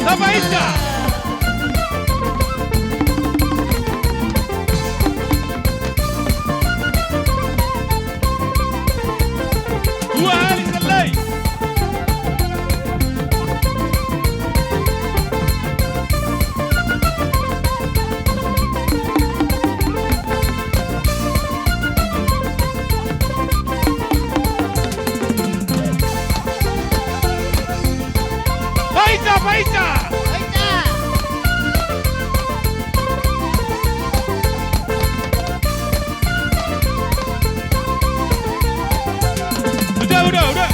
Sabaita. Dua Ali Salai. Baita, baita. Udah.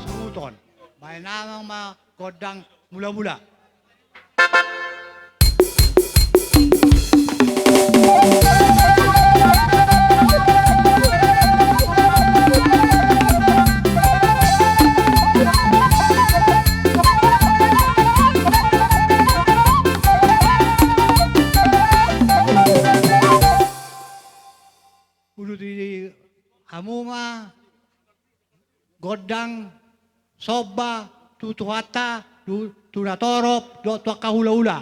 Sunguton. May namang mga kodang mula-mula. Ulo di hamuma, godang, soba, tutuhata, tunatorop, tuwa kahula-hula.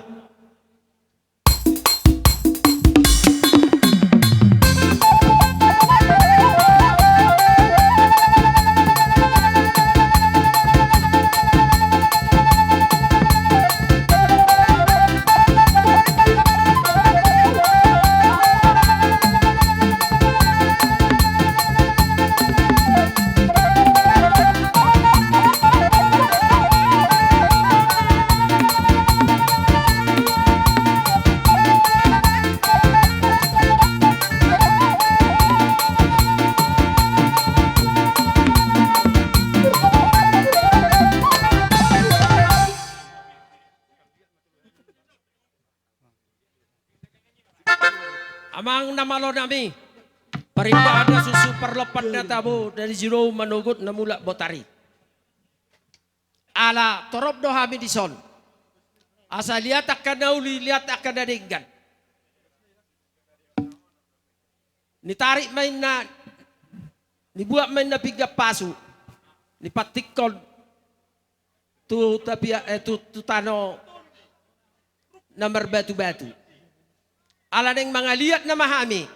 Amang namalo nami, parindahan na super lopat na tabo dari Jiro manugot na mula botari. Ala torob do hami dison. Asa lihat akan nauli, lihat akan nadinggan. Nitarik main na, nibuat main na pigap pasu, nipatikon tu tapi tu tano nomor batu-batu. Ala neng mga liat na mahami,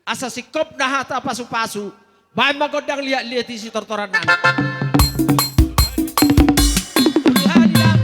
asa sikop na hata pasu-pasu, bahay magodang liat-liat si tortoran namin. Tuluhan lang.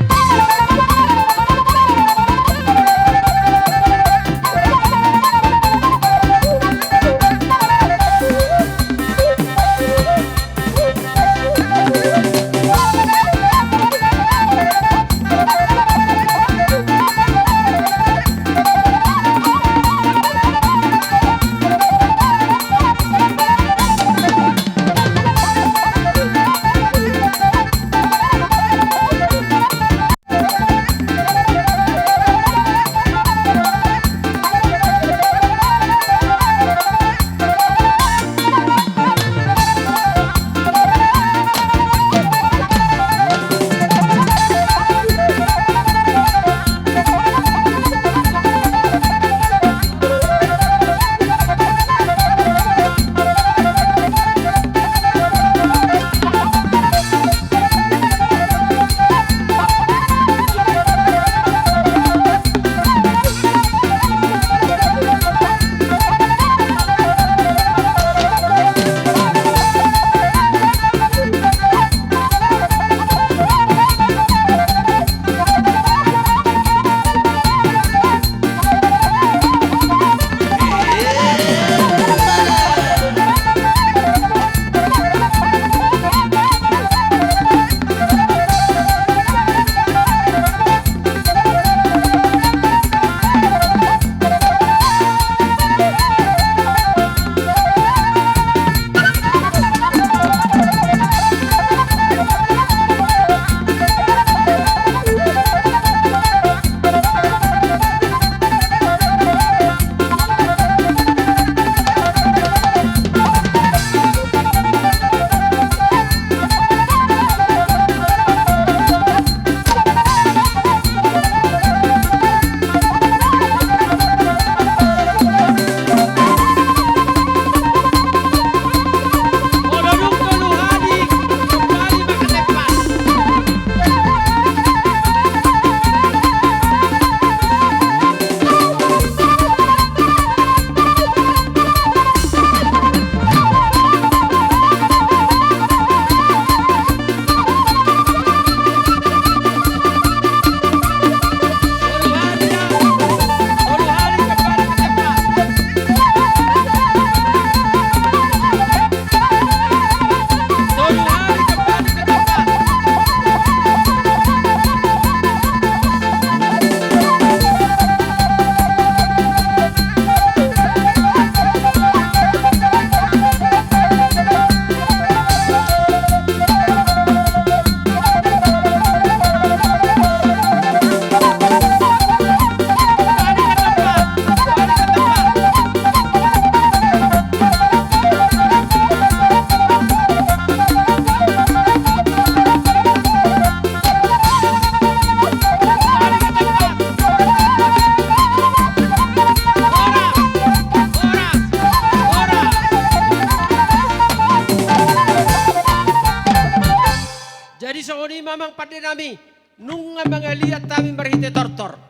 mang pada nami nung nga mga liat tami marhite tortor.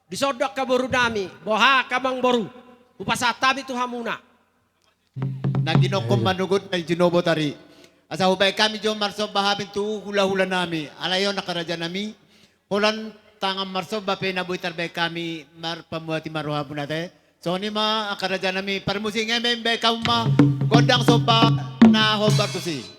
Disodok ka boru nami, boha ka mang boru. Upasa tami tu hamuna. Naginokom manugot na Jinobo tari. Asa hubay kami jo marso bahabin tu hula-hula nami. Alayo nakaraja nami. Hulan tangang marso bape na buitar bay kami pamuati maruha punate. So ni ma akaraja nami parmusi ngeme bay kauma godang soba na hobar tusi.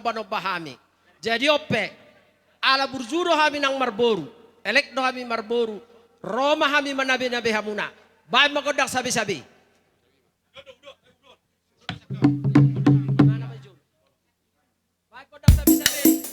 Mano bahami. Jadi ope ala burzuro hami nang marboru. Elekno hami marboru. Roma hami manabi-nabi hamuna. Baik magodak sabi-sabi. Baik kodak sabi-sabi.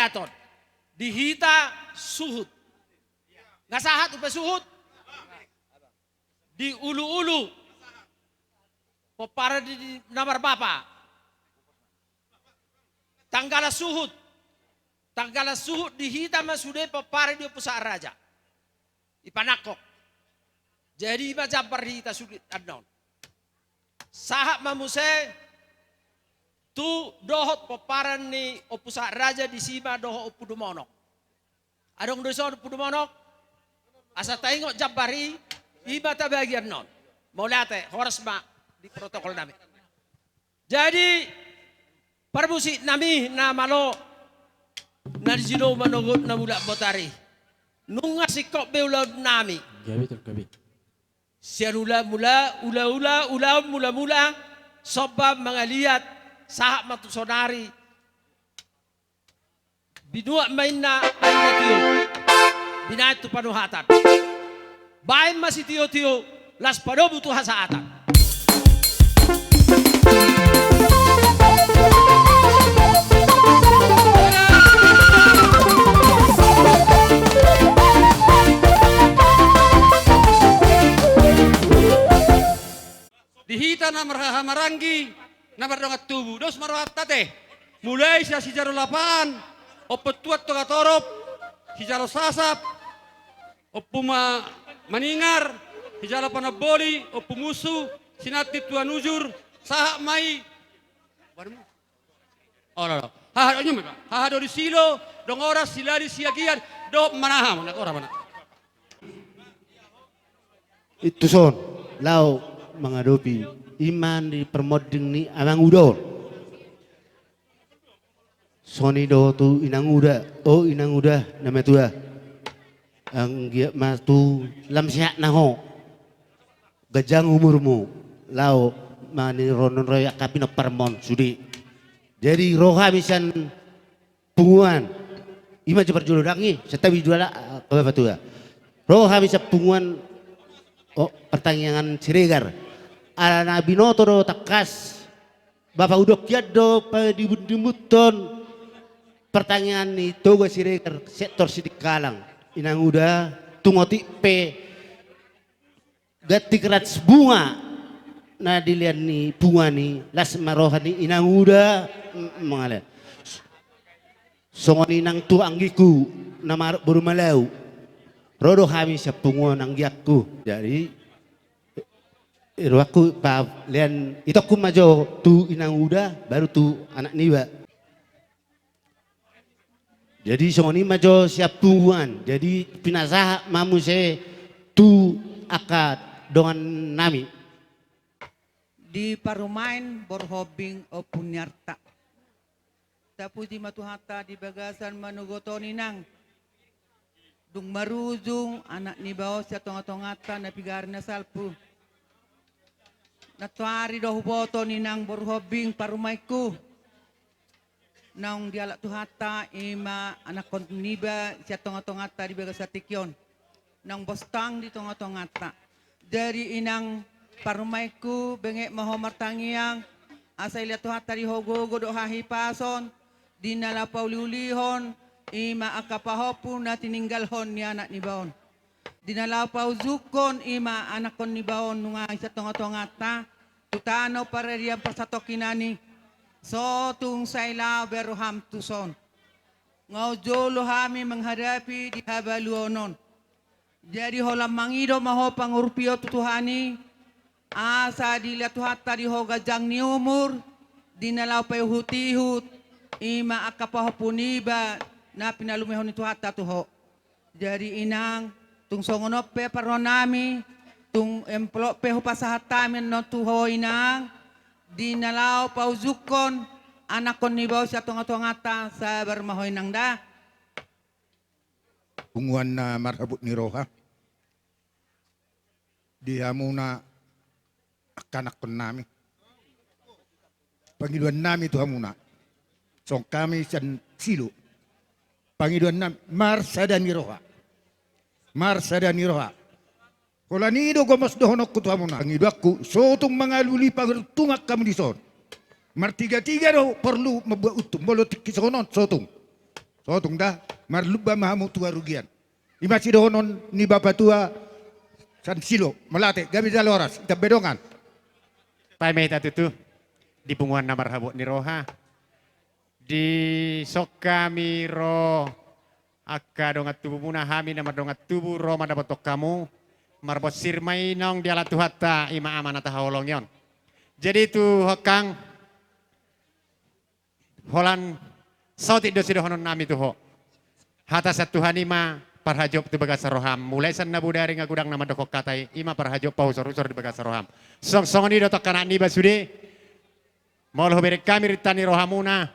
ayaton. Dihita suhut. Ngasahat upa suhut. Di ulu-ulu. Para di namar bapa. Tanggala suhut. Tanggala suhut dihita masude para di pusat raja. Ipanakok. Jadi macam perhita sulit anon. Sahak mamuse tu dohot peparan ni opusat raja di sima doho opudumonok. Adong dosa opudumonok. Asa tengok jabari iba ta bagian non. Molate horas ma di protokol nami. Jadi perbusi nami na malo na jino manogot na mula botari. Nunga sikok beula nami. Gabi. Siarula mula sobab mga liat sahak matusonari binua main na ay tiyo binayat tu panuhatan bayan masih tiyo las pado butuh hasaatan. Dihita na maranggi na mardongat tubu. Dos marawat tate. Mulai sa si jaro lapaan. O petuat to katorop. Si jaro sasap. O puma maningar. Si jaro panaboli. O pumusu. Sinati tuan ujur. Sahak mai. Oh, no. Hahado nyo mga. Hahado di silo. Dong oras sila di siagian. Do manaham. Ora mana. Itu son. Lau. Menghadapi iman di permoding ni amang udo. Soni do tu inang uda nama tua. Ang gia mas tu lam siak naho. Gajang umurmu. Lau mani ronon roya kapino permon sudi. Jadi roha misan punguan. Ima cepat juludangi setawi juala ke tua. Roha misan punguan. Oh pertanyaan Siregar. Ala nabi noto do takas bapak udok yado pa dimuton pertanyaan itu gue Siregar sektor sidik kalang inang udah tungoti pe gati kerats bunga na dilihat ni bunga ni las marohan ni inang udah mengalir songon inang tu anggiku nama baru malau rodo kami sepungwa nanggiakku jadi aku pa lian itu aku majo tu inang uda baru tu anak niwa. Jadi songoni majo siap tungguan. Jadi pinasah mamu se tu akad dengan nami. Di parumain borhobing o punyarta. Tapos di matuhata di bagasan manugoto ninang. Dung maruzung anak ni bao sa tonga-tongata na pigar na salpu. Natuari do huboto ni nang borhobing parumaiku. Nang dialak tuhata ima anak kontuniba siya tonga-tongata di baga sa tikyon. Nang bostang di tonga-tongata. Dari inang parumaiku bengek mahomartangiang asay liat tuhata di hogogo do hahipason. Dinalapaw liulihon ima akapahopun na tininggalhon ni anak ni baon. Dinalapaw zukon ima anak kon ni baon nunga isa tonga-tongata tutano para riyan persatokinani so tung sayla beruham tuson ngau jolo hami menghadapi di habaluonon jadi holam mangido maho pangurpio tutuhani asa dilihat tuhata di hoga jang ni umur dinalapaw hutihut ima akapahopuniba na pinalumehon itu hata tuho jadi inang tung songonope paronami tung emplope hupasahatamin no tuho inang dinalaw pauzukon anakon ni baw sa tonga-tongata sa barmahoy nang da punguan na marhabut ni Roha dia muna akanakon nami Panginoon nami itu hamuna so kami san silo Panginoon nami marsada ni Roha Kala nido gomas dohonok ko hamuna Panginoon aku sotong mga luli pagtungak kami di son martiga-tiga do perlu membuat utum bolotik kisonon sotong So tungda marluba mahamu tua rugian. Ima sidonon ni bapa tua San Silo melate gabi jaloras ita bedongan. Pai mehita tutu di punguan namar habuk ni roha. Di sok kami ro akka dongat tubuh muna hami namar dongat tubuh ro madapotok kamu marbot sirmai nong diala tuhatta ima amanata haolong yon. Jadi tu hokang holan sautik dosi dohonon nami tuho. Hata satu hanima parhajop tu bagas roham. Mulai sana budari ngagudang nama dokok katai ima parhajop pau sorusor di bagas roham. Song ni dotok kanak ni basude. Moloh berek kami ritani rohamuna.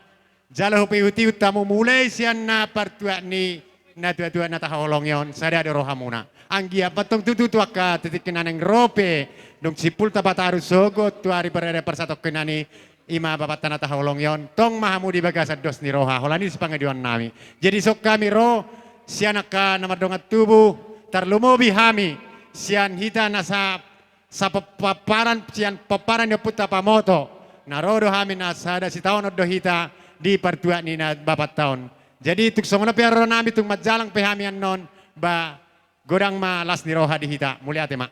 Jaloh pihuti utamu mulai sian na partua ni na tua-tua na taholong yon. Sada ada rohamuna. Anggia patong tutu tuaka titik kenaneng rope. Dong sipul tabata arus sogot tuari berada persatok kenani. Ima bapak tanah taholong yon. Tong mahamu di bagas dos ni roha. Holani sepangadiwan nami. Jadi sok kami ro. Sian ka namar dongat tubuh. Tarlumobi hami. Sian hita nasa sa paparan sian paparan yo puta pamoto. Narodo hami nasada si tahun odo hita di partua ni na bapat tahun. Jadi tuk somona piaro nami tung majalang pehamian non ba godang ma las ni roha di hita. Mulia tema.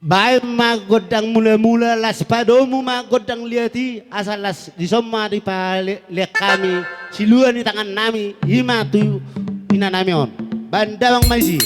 Baik ma godang mula-mula las padomu ma godang liati asal las disoma di palek kami siluan di tangan nami hima tu ina nami on bandawang maisi.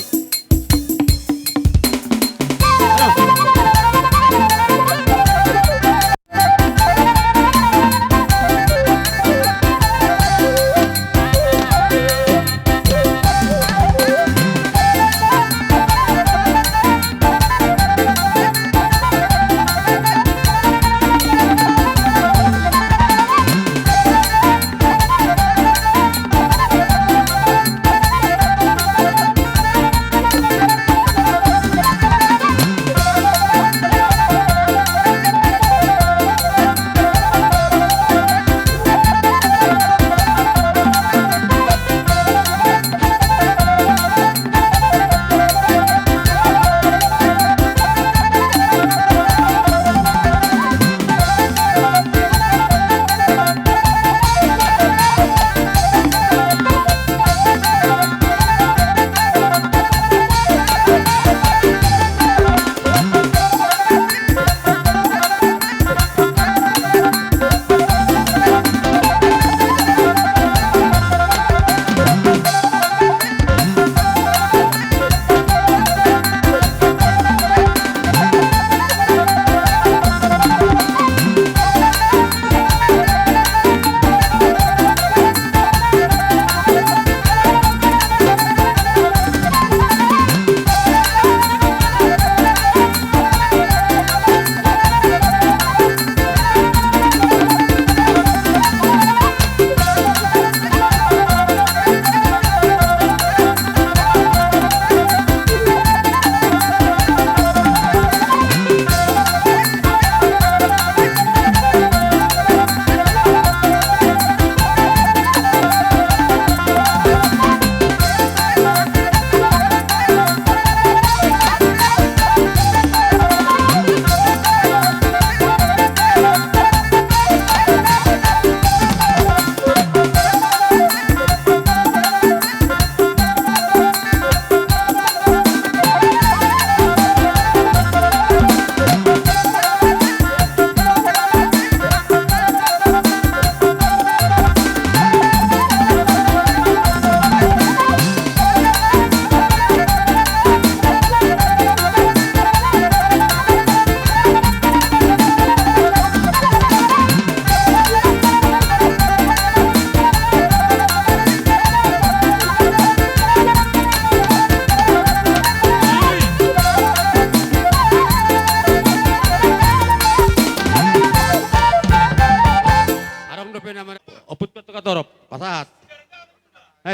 Torop, pasahat.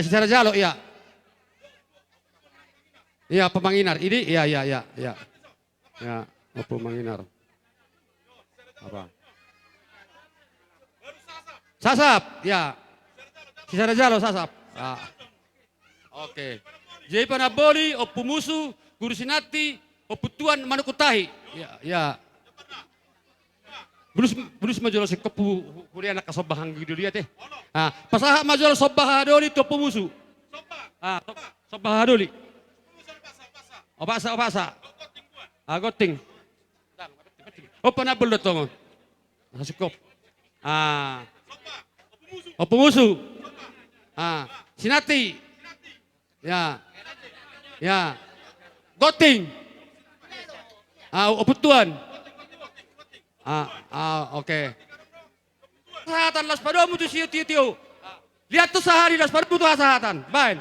Secara jalo, iya. Iya, pemanginar. Ini, iya. Ya, pemanginar. Apa? Sasap, ya. Secara jalo, sasap. Ah. Oke. Jadi panaboli, opumusu, gurusinati, oputuan manukutahi. Ya. Bulus majol si kepu huri anak kasobahan gitu dia teh. Ah, pasaha majol sobaha doli to pumusu. Ah, sobaha doli. Opasa. Ah, goting. Oh, panabulot to mo. Nasikop. Ah. O pumusu. Ah, sinati. Ya. Goting. Ah, oputuan. Oke. Sahatan las padomu tu siu tiu. Lihat tu sehari las padomu tu sahatan. Bain.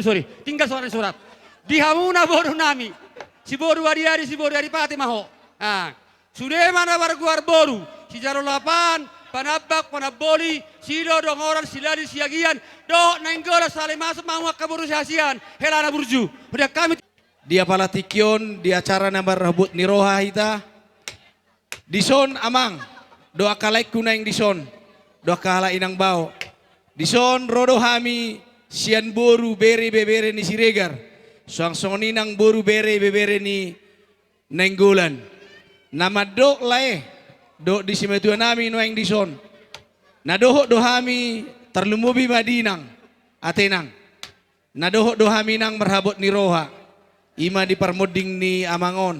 Sorry. Tinggal surat. Dihamuna boru nami. Si boru hari si boru hari pati maho. Ah, sudah mana warguar boru. Si jaro lapan, panabak, panaboli, silo dong orang siladi siagian. Do nenggola sale masuk mau kaburu siasian. Helana burju. Udah kami Dia palatikion di acara nambar rebut niroha hita. Dison amang. Doa kalai kunaing dison. Doa kalai inang bau. Dison rodo hami. Sian boru bere bebere ni Siregar. Soang soni nang boru bere bebere ni Nenggolan. Nama dok lae. Dok di simetua nami noeng dison. Nadohok dohami terlumubi madinang. Atenang. Nadohok dohami nang merhabot ni roha. Ima di parmoding ni amangon.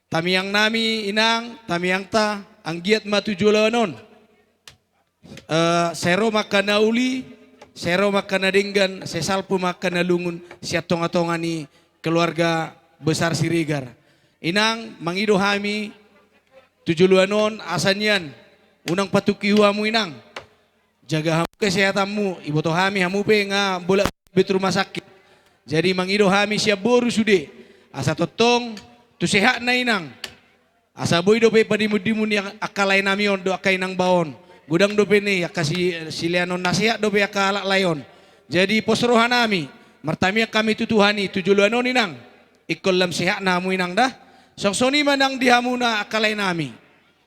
Tamiang nami inang, tamiang ta, anggiat matujulanon. Sero makana uli. Sero makana denggan, sesalpu makana lungun, siat tonga-tonga ni keluarga besar Siregar. Inang, mangido hami, tujuluanon, asanyan, unang patuki huamu inang. Jaga hamu kesehatanmu, ibu to hami hamu pe nga bola bet rumah sakit. Jadi mangido hami siap boru sude. Asa totong, tu sehat na inang. Asa boy do pe padimu-dimu ni akalay namion do akay nang baon. Gudang dope ni kasih silianon nasihat dope akalak layon. Jadi posrohan nami, mertamia kami tutuhani tujuluanon inang. Ikol lam sehat namu inang dah. Songsoni manang dihamuna akalay nami.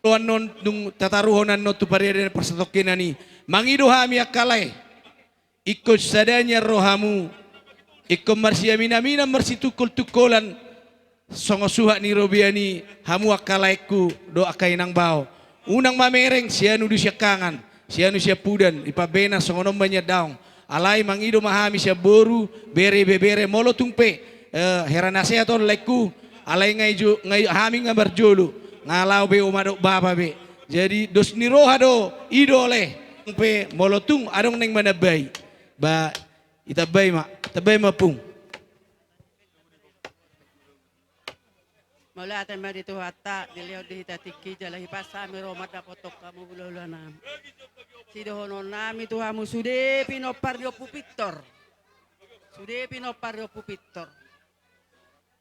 Tuan non dung tataruhonan no tu parede persatokin ni. Mangido hami akalay. Ikut sadanya rohamu. Ikut marsiamina marsitukul-tukulan. Songosuhat ni robiani hamu akalaiku do akay nang bao. Unang mamereng sianu di siya kangan, sianu siya pudan, ipabena songonom banyak daong. Alay mangido mahami siya boru, bere molo tungpe, heranase aton laiku, alay ngay hami nga barjolo, ngalaw be umadok baba be. Jadi dos niroha do, idole, tungpe molo tung adong neng manabay. Ba itabay mapung. Mula atin dito hata, dilihaw di hitatiki, jalahi pasami romat na potok kamu bululanam. Sidohonon nami tuhamu sude pinoparyo pupitor.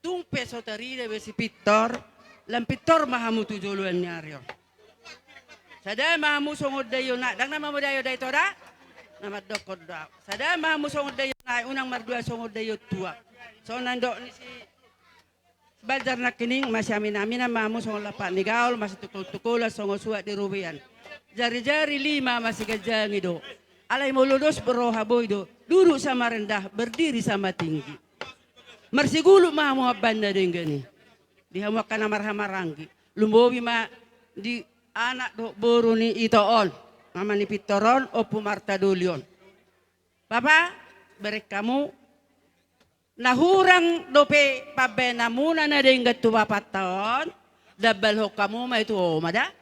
Tung peso taride besi pitor, lampitor mahamu tujuluan nyaryo. Sada mahamu songod dayo na, dang nama mo dayo dayo tora? Nama dokod daw. Sada mahamu songod dayo na, unang mardua songod dayo tua. So nando ni si Bajar na kining masih amin mamu song lapan ni gaul masih tukul song suat di rubian. Jari-jari 5 masih gajang itu. Alay muludos beroha boydo. Duduk sama rendah, berdiri sama tinggi. Marsigulu mamu abanda denggani. Dihamukan marhamaranggi. Lumbobi ma di anak do boru ni itoon. Mama ni pitoron opu marta dulion. Papa, berek kamu nahurang dope pabena muna na din gatuwa paton, dabal ho kamu may tuoma da?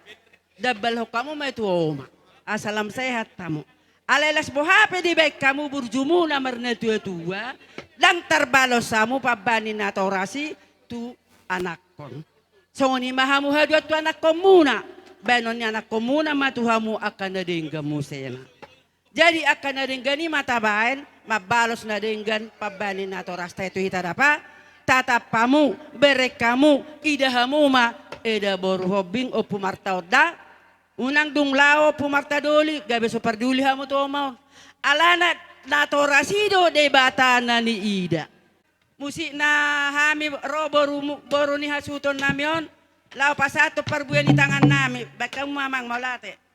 Dabal ho kamu may tuoma. Asalam sehat tamu. Alelas bohape di baik kamu burjumu namar na tua-tua. Lang terbalos samu pabani na torasi tu anak kon. So ni mahamu hadwa tu anak komuna. Benon ni anak komuna matuhamu akan nadingga musena. Jadi akan nadingga ni matabain mabalos nadinggan pabani na torasta itu hita dapa. Tatapamu berekamu idahamu ma eda borhobing o pumartauda. Unang dunglao pumartadoli, gabi so parduli hamo to mau. Alana natorasido de bata na ni Ida. Musi na hami boru ni hasuton namion. Lao pasato parbuyan ni tangan nami. Baka mamang malate.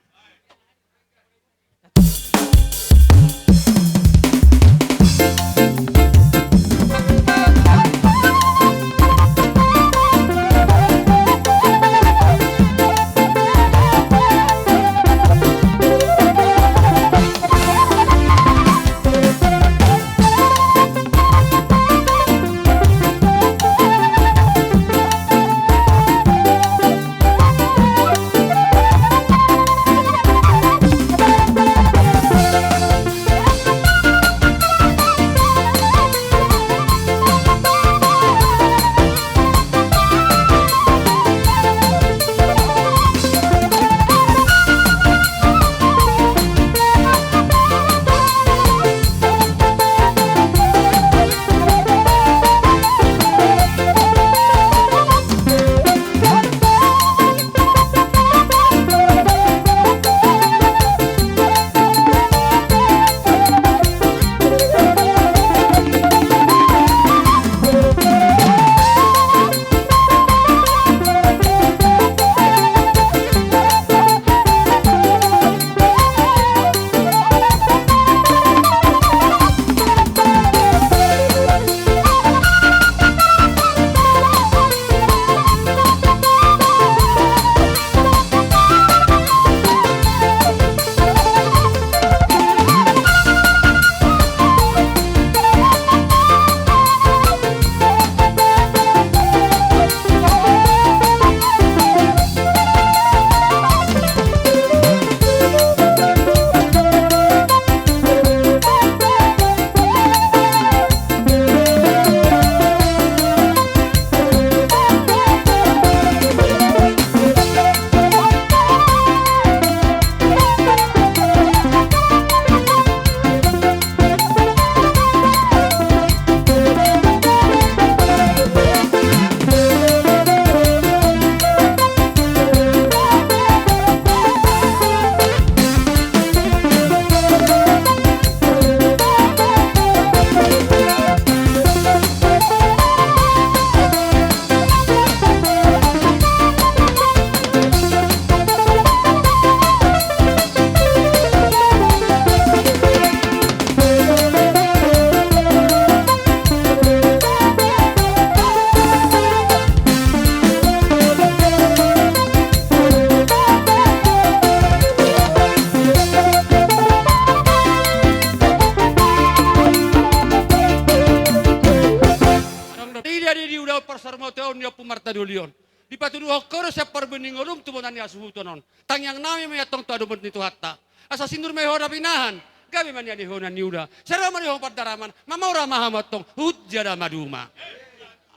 dulion. Di patuduh koro siap perbening ulum tumonan ya suhutonon. Tang yang nami mayatong tu adumut nitu hatta. Asa sindur mehoda pinahan. Gabi man ya dihonan niuda. Sera man yung pardaraman. Mamaura mahamatong hujjada maduma.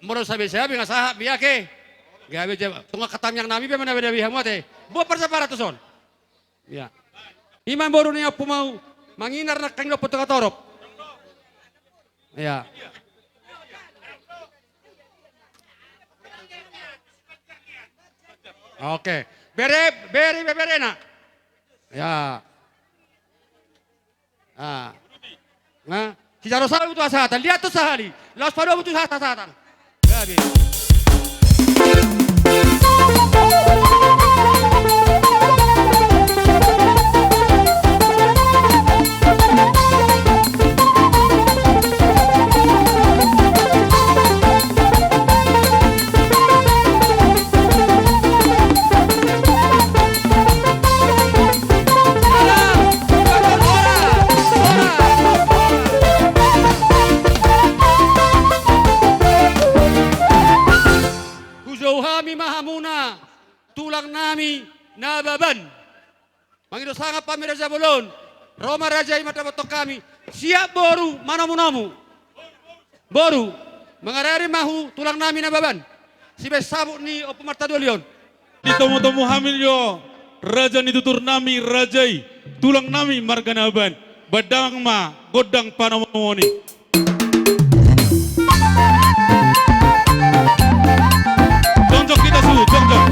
Moro sabi saya binga sahab biyake. Gabi jaba. Tunga katam yang nami be mana beda bihamate. Buat persapara tuson. Ya. Iman boru niya pumau manginar na kang dapat katorop. Ya. Oke, beri nak. Ya. Ah. Nah, si jaro salah butuh asatan, lihat tuh sehari. Laos pada butuh asatan. Gabi. Tulang nami nababan. Mangido sangat pamira Zabulon. Roma Raja ima dapat kami. Siap boru manamu-namu. Boru. Mengarari mahu tulang nami na baban. Sibe sabuk ni opo marta dolion. Di tomo-tomo hamil yo. Raja ni tutur nami rajai. Tulang nami marganaban. Badang ma godang panamoni. Jonjok kita su, jonjok.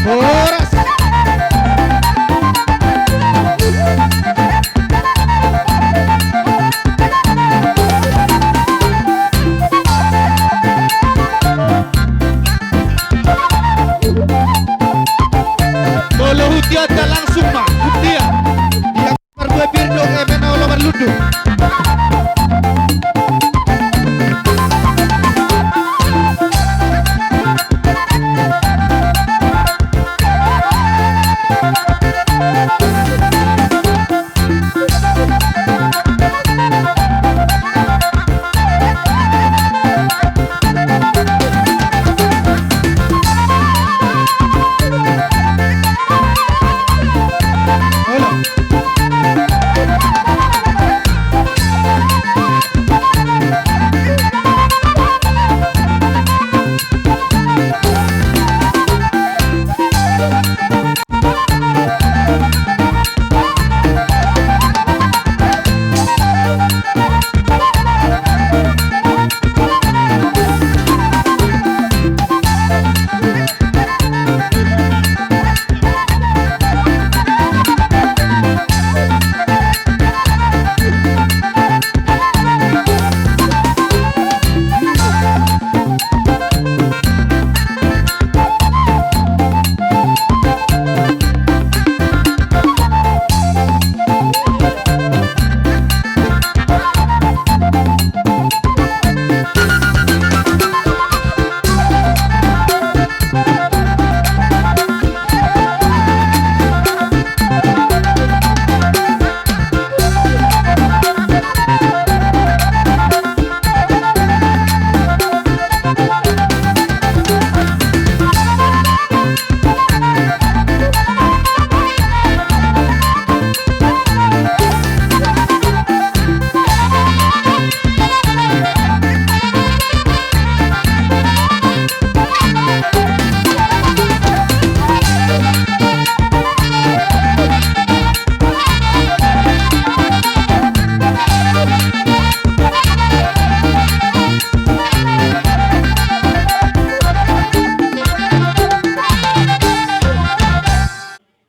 Horas. Bolo hutiata langsung mah, hutia. Dia berdua birdo kayak mena olah berludu.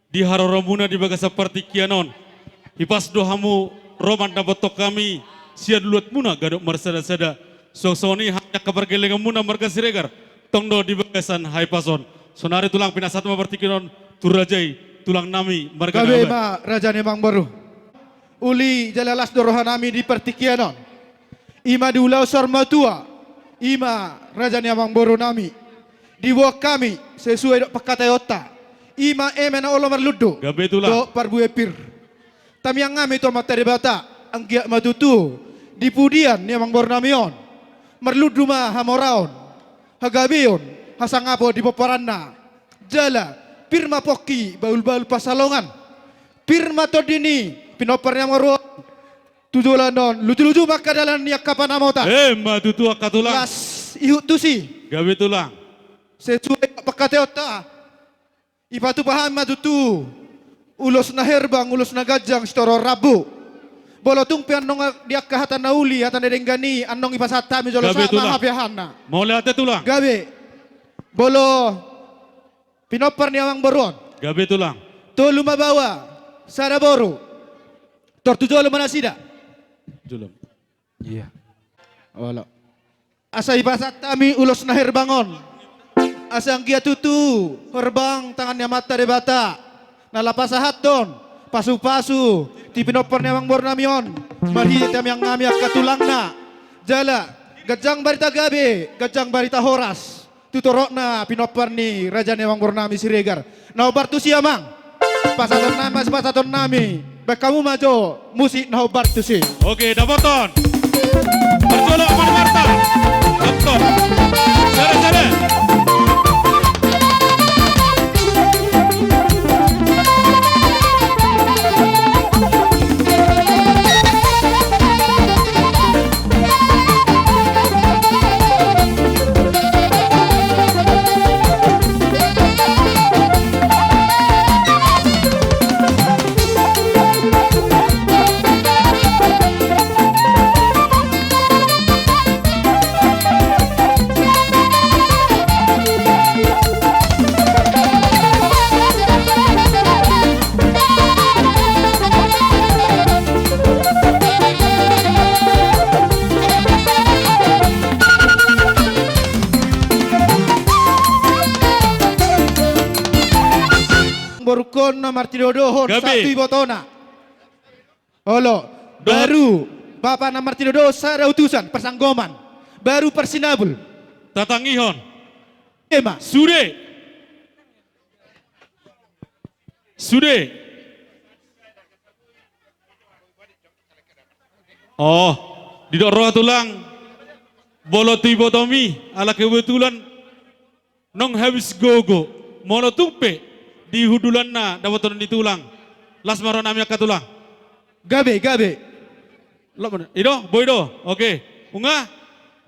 Di haroromuna di baga seperti kianon. Hipas dohamu roman na botok kami. Sia duluat muna gadok marsada-sada. Sosoni hanya kepergelengan muna marga siregar. Tongdo di bagasan hai pason. Sonari tulang pinasat seperti kianon. Turajai tulang nami marga Kabe naban. ma raja nemang baru. Uli jalalas dorohan nami di pertikianon. Ima di ulau sormatua. Ima raja nemang baru nami. Di bawah kami sesuai dok pakatayota. Ima emena olo marludo. Gabe tulang. Do parbuepir. Tami yang ngami to materi bata. Anggiak matutu. Di pudian nemang baru namion. Marludu ma hamoraon. Hagabion. Hasangapo di paparanna. Jala. Pirma poki. Baul-baul pasalongan. Pirma todini. Pinoparnya maruan. Tujulan lucu-lucu maka dalam niak kapan amota. Matutu akatulang. Las ihut tusi. Gabe tulang. Sesuai pakateota. Ipatu paham matutu. Ulos na herbang, ulos na gajang, storo rabu. Bolotung pian nong dia kahatan nauli, hatan denggani, anong ipasata mi jolo Gabe tulang. sama hapiahana. Mau lihat tulang. Gabe. Bolo pinopar ni amang boron. Gabe tulang. Tolu mabawa. Saraboro. Tortujolo manasida. Julum. Iya. Wala. Asai pasat kami ulos na herbangon. Asang kia tutu, herbang tangannya mata de bata. Nalapasahat don, pasu-pasu, ti pinopor niya mang bornamion. Marhit yang ngami akatulang na. Jala, gajang barita gabi, gajang barita horas. Tutorok na pinopor ni Raja Newang Bornami Siregar. Naubar tu siya mang. Pasaton nama pasaton nami. Baik kamu maju, musik naubar tu si. Oke, dapoton. Berjolo aman Marta. Dapoton. Sere-sere. Borukon na Martinodohon Gabi. satu ibotona. Olo, baru Bapak na Martinodo sada utusan persanggoman. Baru persinabul. Tatangihon. Ema. Sude. Sude. Oh, di roh tulang. Bolo tibotomi ala kebetulan nong habis gogo. Mono tumpe di hudulan na dapat di tulang. Las maron amia katulang. Gabe, gabe. Lo mana? Ido, boydo. Oke. Unga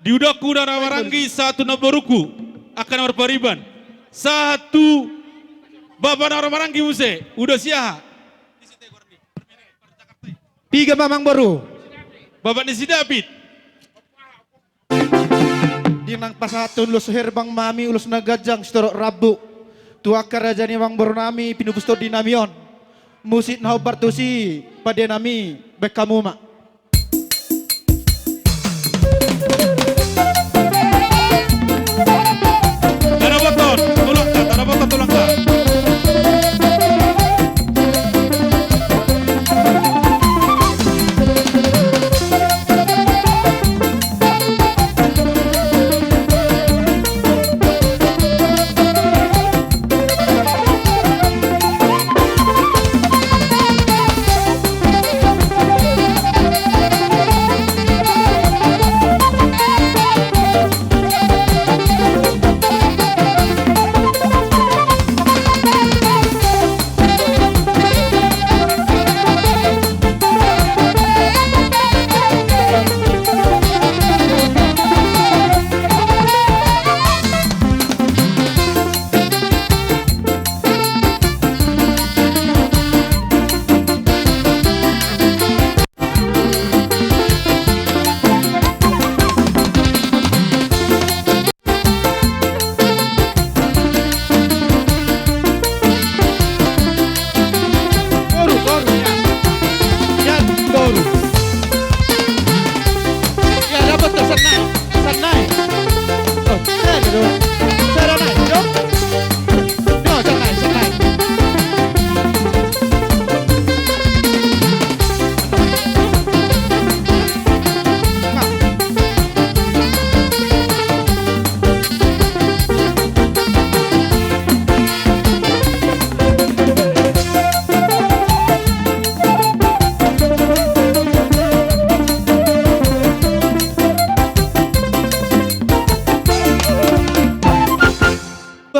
di udaku dan Rawarangi satu naboruku akan berpariban. Satu Bapak Rawarangi muse. Udah siah. Tiga mamang baru. Bapak Nisi David. Di nang pasatun los herbang mami ulos nagajang setorok rabu. Tuaka Raja Newang Bornami pinubusto dinamion. Musik na bartusi pada nami baik kamu mak. Taraboton, tulang ka, taraboton tulang ka.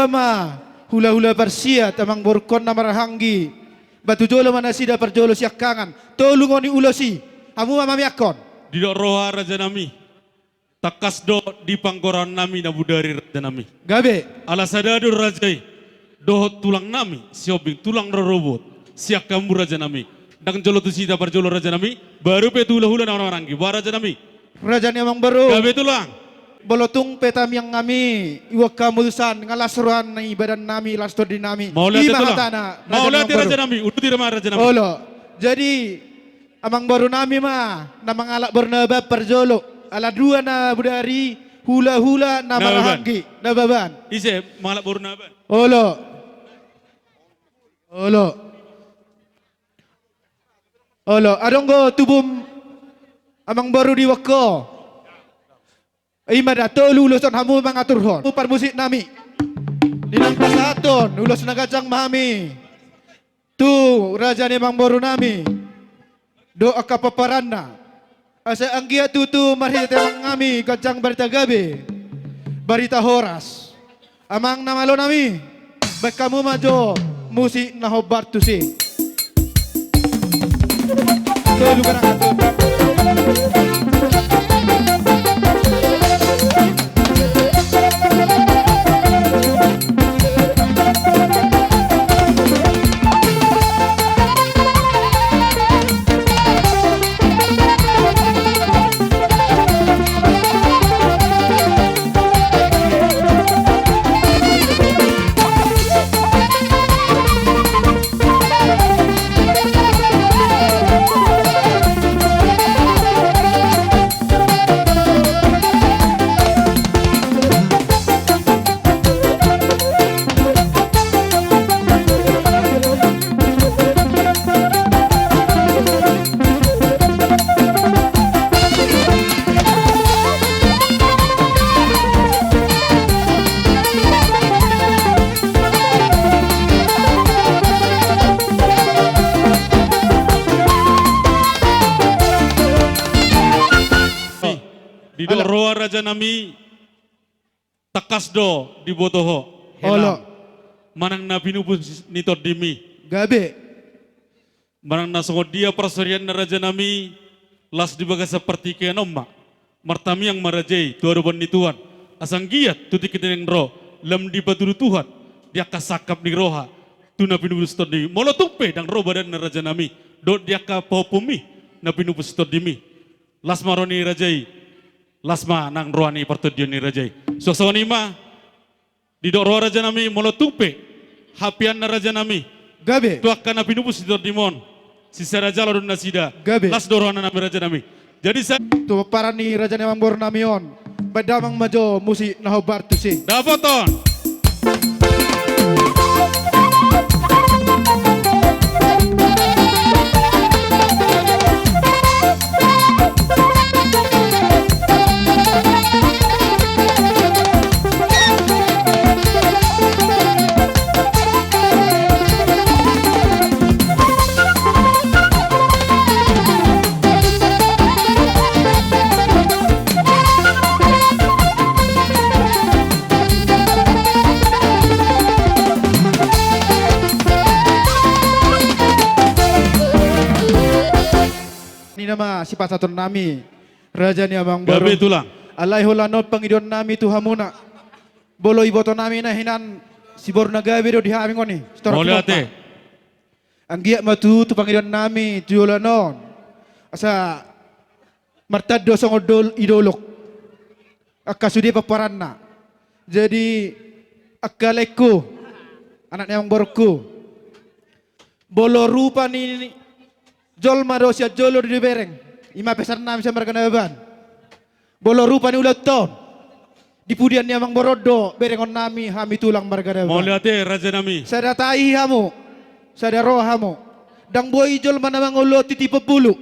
Bama hula-hula Persia tamang borkon na marahanggi. Batu jolo mana sida perjolo siak kangan. Tolungoni ulosi. Amu mamamiakon. Di roha Raja Nami. Takas do di panggoran nami na budari Raja Nami. Gabe. Ala sadadur Rajai. Dohot tulang nami, siobing tulang rorobot. Siak kamu Raja Nami. Dang jolo tu sida perjolo Raja Nami. Baru petu hula-hula na orang-orang. Raja Nami. Raja Newang baru. Gabe tulang. Bolotung petam yang ngami iwak kamudusan ngalasruan na ibadan nami lastor di nami. Mau lihat itu Mau lihat Raja Nami, udah di rumah Raja Nami. Olo. Jadi amang baru nami mah namang alak bernaba perjolo. Ala dua na budari hula-hula na Nababan. marahanggi. Nababan. Ise malak burnaban. Olo. Olo. Olo. Adong go tubum amang baru di wako. Ima dato lulusan hamu mangaturhon. Upar musik nami. Dinang pasaton ulos nagajang mami. Tu raja ni mang baru nami. Doa kapaparanna. Asa anggia tutu marhita mang ngami kajang barita gabi. Barita horas. Amang namalo nami. Baik kamu majo musik nahobar tu si. Tolu barang atur. Di do roa raja nami takas do di botoho. Olo. Manang na pinupus nito dimi. Gabe. Manang nasungod dia persorian na raja nami las di baga seperti kaya nomma. Martami yang marajay tuaruban ni Tuhan. Asang giat tuti kita yang ro lam di baturu Tuhan. Dia kasakap ni roha. Tuna pinupus to dimi. Molo tumpe dang ro badan na raja nami. Do dia ka popumi na pinupus to dimi. Las maroni rajay. Lasma nang roani pertudian ni rajai. So ma di do roa raja nami molo tupe hapian na raja nami. Gabe. Tu akan na pinupus di dimon. Si raja lorun nasida. Gabe. Las doroana nami raja nami. Jadi saya Tu parani raja ni mang baru namion. Badamang majo musik nahobar tu si. dapaton. Ni nama si pasatun nami. Raja ni amang baru. Gabe tulang. Alay hulanot pangidon nami tu hamuna. Bolo iboto nami na hinan si borna gabe do dihaming oni. Mole ate. Ang giya matu tu pangidon nami tu hulanon. Asa martado sa ngodol idolok. Akasudi paparan na. Jadi akaleko anak ni amang baruku. Bolo rupa ni Jol madosia jolo di bereng. Ima pesar nami sa marganaban. Bolo rupa ni ulat ton. Di pudian ni amang borodo berengon nami hami tulang marganaban. Mole ate raja nami. Sada tahi hamu. Sada roh hamu. Dang boy jol manamang ulo titipa bulu.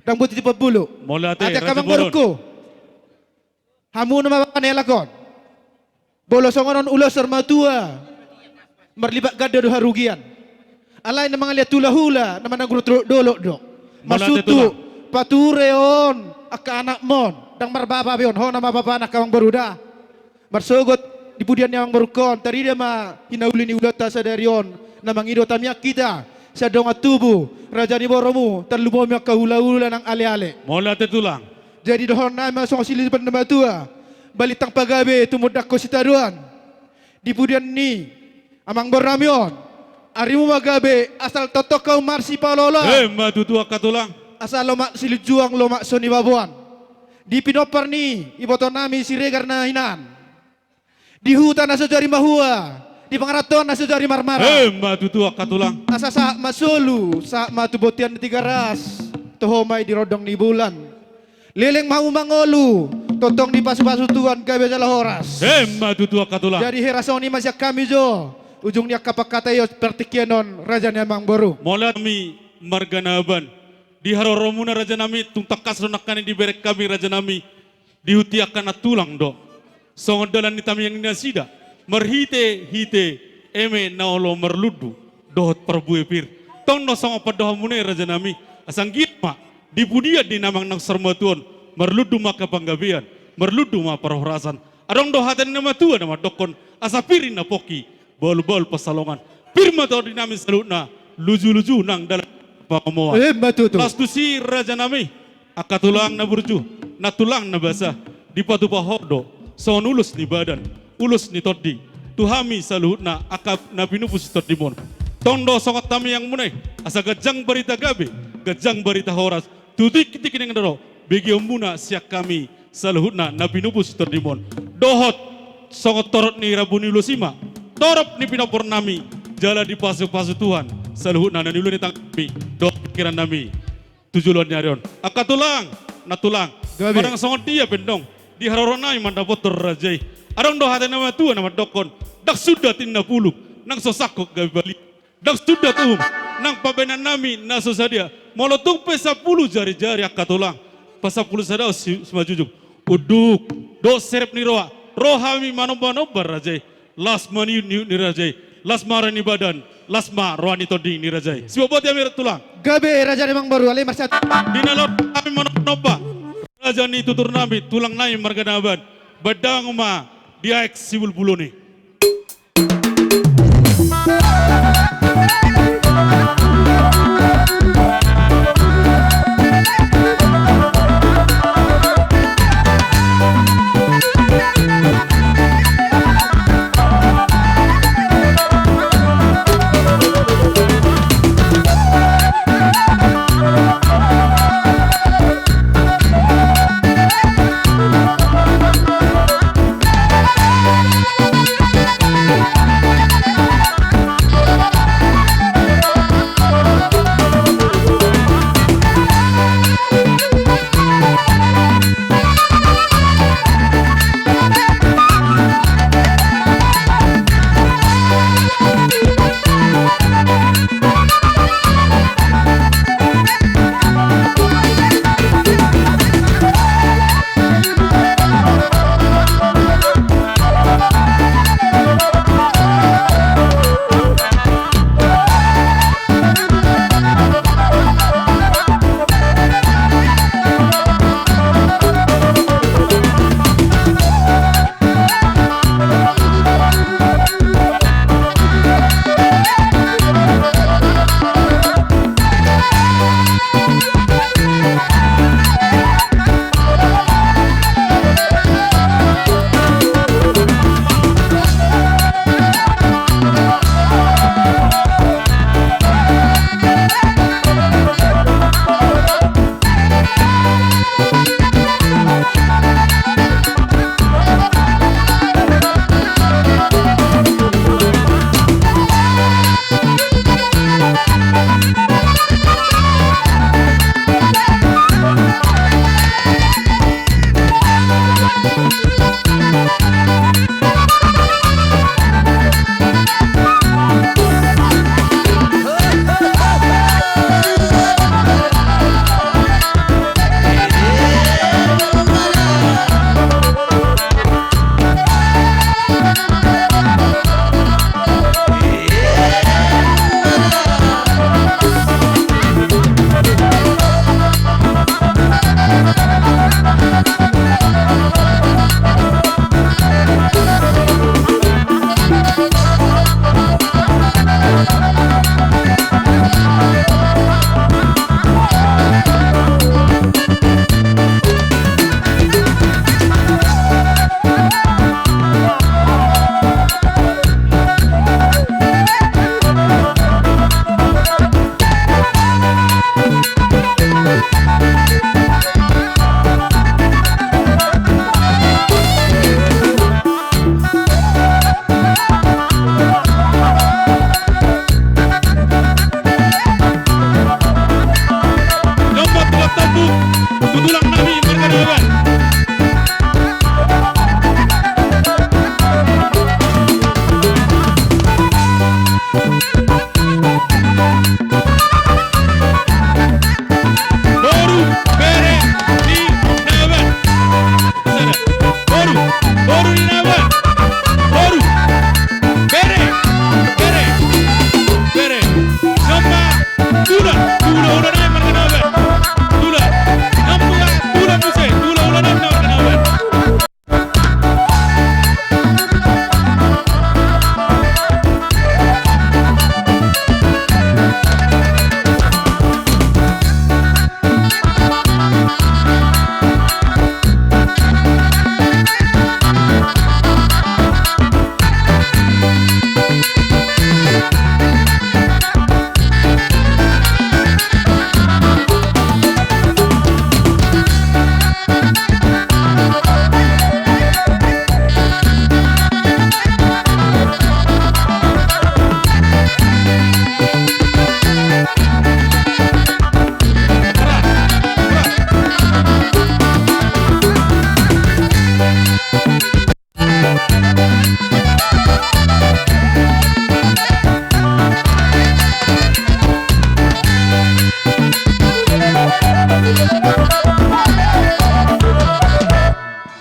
Dang boy titipa bulu. Mole ate Ada raja kamang boron. borko. Hamu nama kanelakon. Bolo songonon ulo sermatua. Merlibat gada do harugian. Alay na mga liat hula na managuro dolok do. Malate Masutu patureon aka anak mon dang marbaba bion ho na mababa na kamang baruda. Marsugot di pudian yang berukon tadi dia ma hinauli ni ulata sa darion na mangido tamyak kita sa donga tubu raja ni boromu terlumo mi kahula-hula ng ale-ale. Mole ate tulang. Jadi dohon na masong sililipan na matua. Balitang pagabi tumudak ko si taduan. Di pudian ni amang bornamion. Arimu magabe asal totok kau marsi palola. Matutu akatulang. Asal lomak silijuang lomak soni babuan. Di pinopar ni iboto nami si regar na hinan. Di hutan na sejari mahua. Di pangaraton na sejari marmara. Matutu akatulang. Asa sa masulu sa matubotian na tigaras. Tuhomay di rodong ni bulan. Leleng mau mangolu. totong di pasu-pasu Tuhan gabe jala horas. Matu tua katulang. Jadi herasoni masih kami jo. Ujungnya kapak kata yo pertikianon Raja Namang Boru. Mola kami marganaban. Di haroromuna Raja Nami tung takas ronakan di berek kami Raja Nami. Dihutiakan na tulang do. Songodalan ni tami yang nasida. Merhite hite eme naolo merludu. Dohot perbuye pir. Tong no songo padohamune Raja Nami. Asang gitma. Dipudia di namang nang sermatuan. Merludu maka panggabian. Merludu ma parohrasan. Adong dohatan nama tua nama dokon. Asapirin na poki. Bol-bol pasalongan. Pirma tau di nami salutna. Luju-luju nang dalam pangamoan. Matu tu. Lastusi Raja Nami. Akatulang na burju. Natulang na basa. Di patupa hodo. Son ulus ni badan. Ulus ni toddi. Tuhami salutna. Akap na pinupus toddimon. Tondo sokot tami yang munay. Asa gajang berita gabe. Gajang berita horas. Tutik-titik yang daro. Bagi muna siak kami saluhutna na pinupus toddimon. Dohot sokot torot ni Rabuni Lusima. Torop ni pinapor nami. Jala di pasu-pasu Tuhan. Saluhutna na niluni tangkami. Dohot pikiran nami. Tujuan nyarion. Akatulang. Natulang. Gabi. Padang sokot dia pendong. Di haroronai mandapotor rajai. Arong dohate nama Tuhan nama dokon. Dak sudah tinna puluk. Nang sosakok gabi balik. Dak sudah tuhum. Nang pabenan nami naso sadia. Molotung pesa 10 jari-jari akatulang. Pasapuluh sadao semajujuk. Uduk. Do serep ni roa. Rohami manoba-noba rajai. Lasma ni rajai. Lasma rani badan. Lasma roani todi ni rajai. Sibobot ya mirat tulang. Gabe Raja Namang Boru alai masat. Dinalot kami manoba. Raja ni tutur nami. Tulang nai marganaban. Badang ma. Diaek sibul buluni. Tutulang nami marga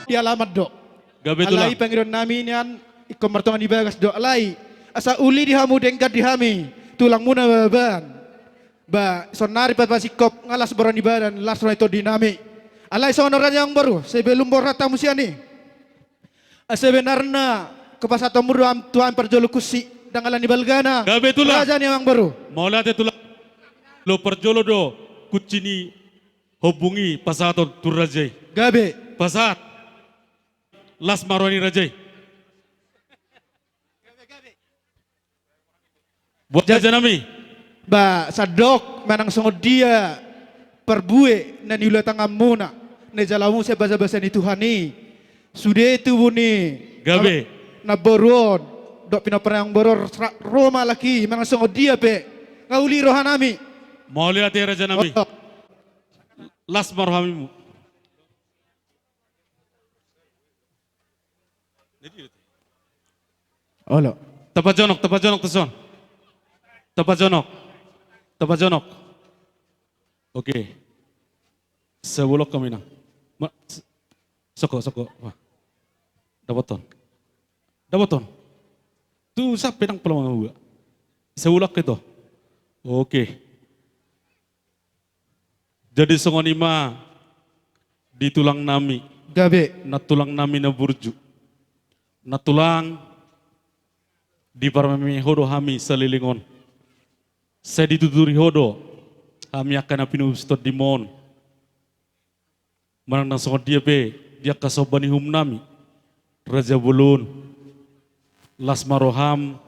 Di alamat dok. Gabe tulang. Alai pangiron nami nian ikom martongan ibagas dok alai. Asa uli dihamu dengkat dihami. Tulang muna baban. Ba sonari pasikop ngalas boran ibadan las itu dinami. Alai sonoran yang baru sebelum borata musiani. Sebenarnya kepasatan muruam tuan perjolo kusi dangalan ibalgana. Gabe tulang. Raja yang baru. Maula te tulang. Lo perjolo do kucini hubungi pasato turajai. Gabe. Pasat. Las maroni rajai. Buat aja nami. Ba sadok manang songod dia perbue na niula tangam muna. Na jalamu sa basa-basa ni Tuhani. Sude itu buni. Gabe. Na boron. Dok pinaparang boror Roma laki manang songod dia pe. Ngauli rohanami. Maula te raja nami. Las marhamimu. Olo. Tepat jonok teson. Tepat jonok. Oke. Sebulok kami nang. Soko. Wah. Dapaton. Tu sampai nang peluang gua. Sebulok itu. Oke. Jadi songonima di tulang nami. Gabe. Na tulang nami na burju. Na tulang di parmemi hodo hami selilingon. Saya dituturi hodo kami akan apinu stot dimon. Marang nang songot dia pe dia kasobani hum nami. Raja bulun. Las maroham.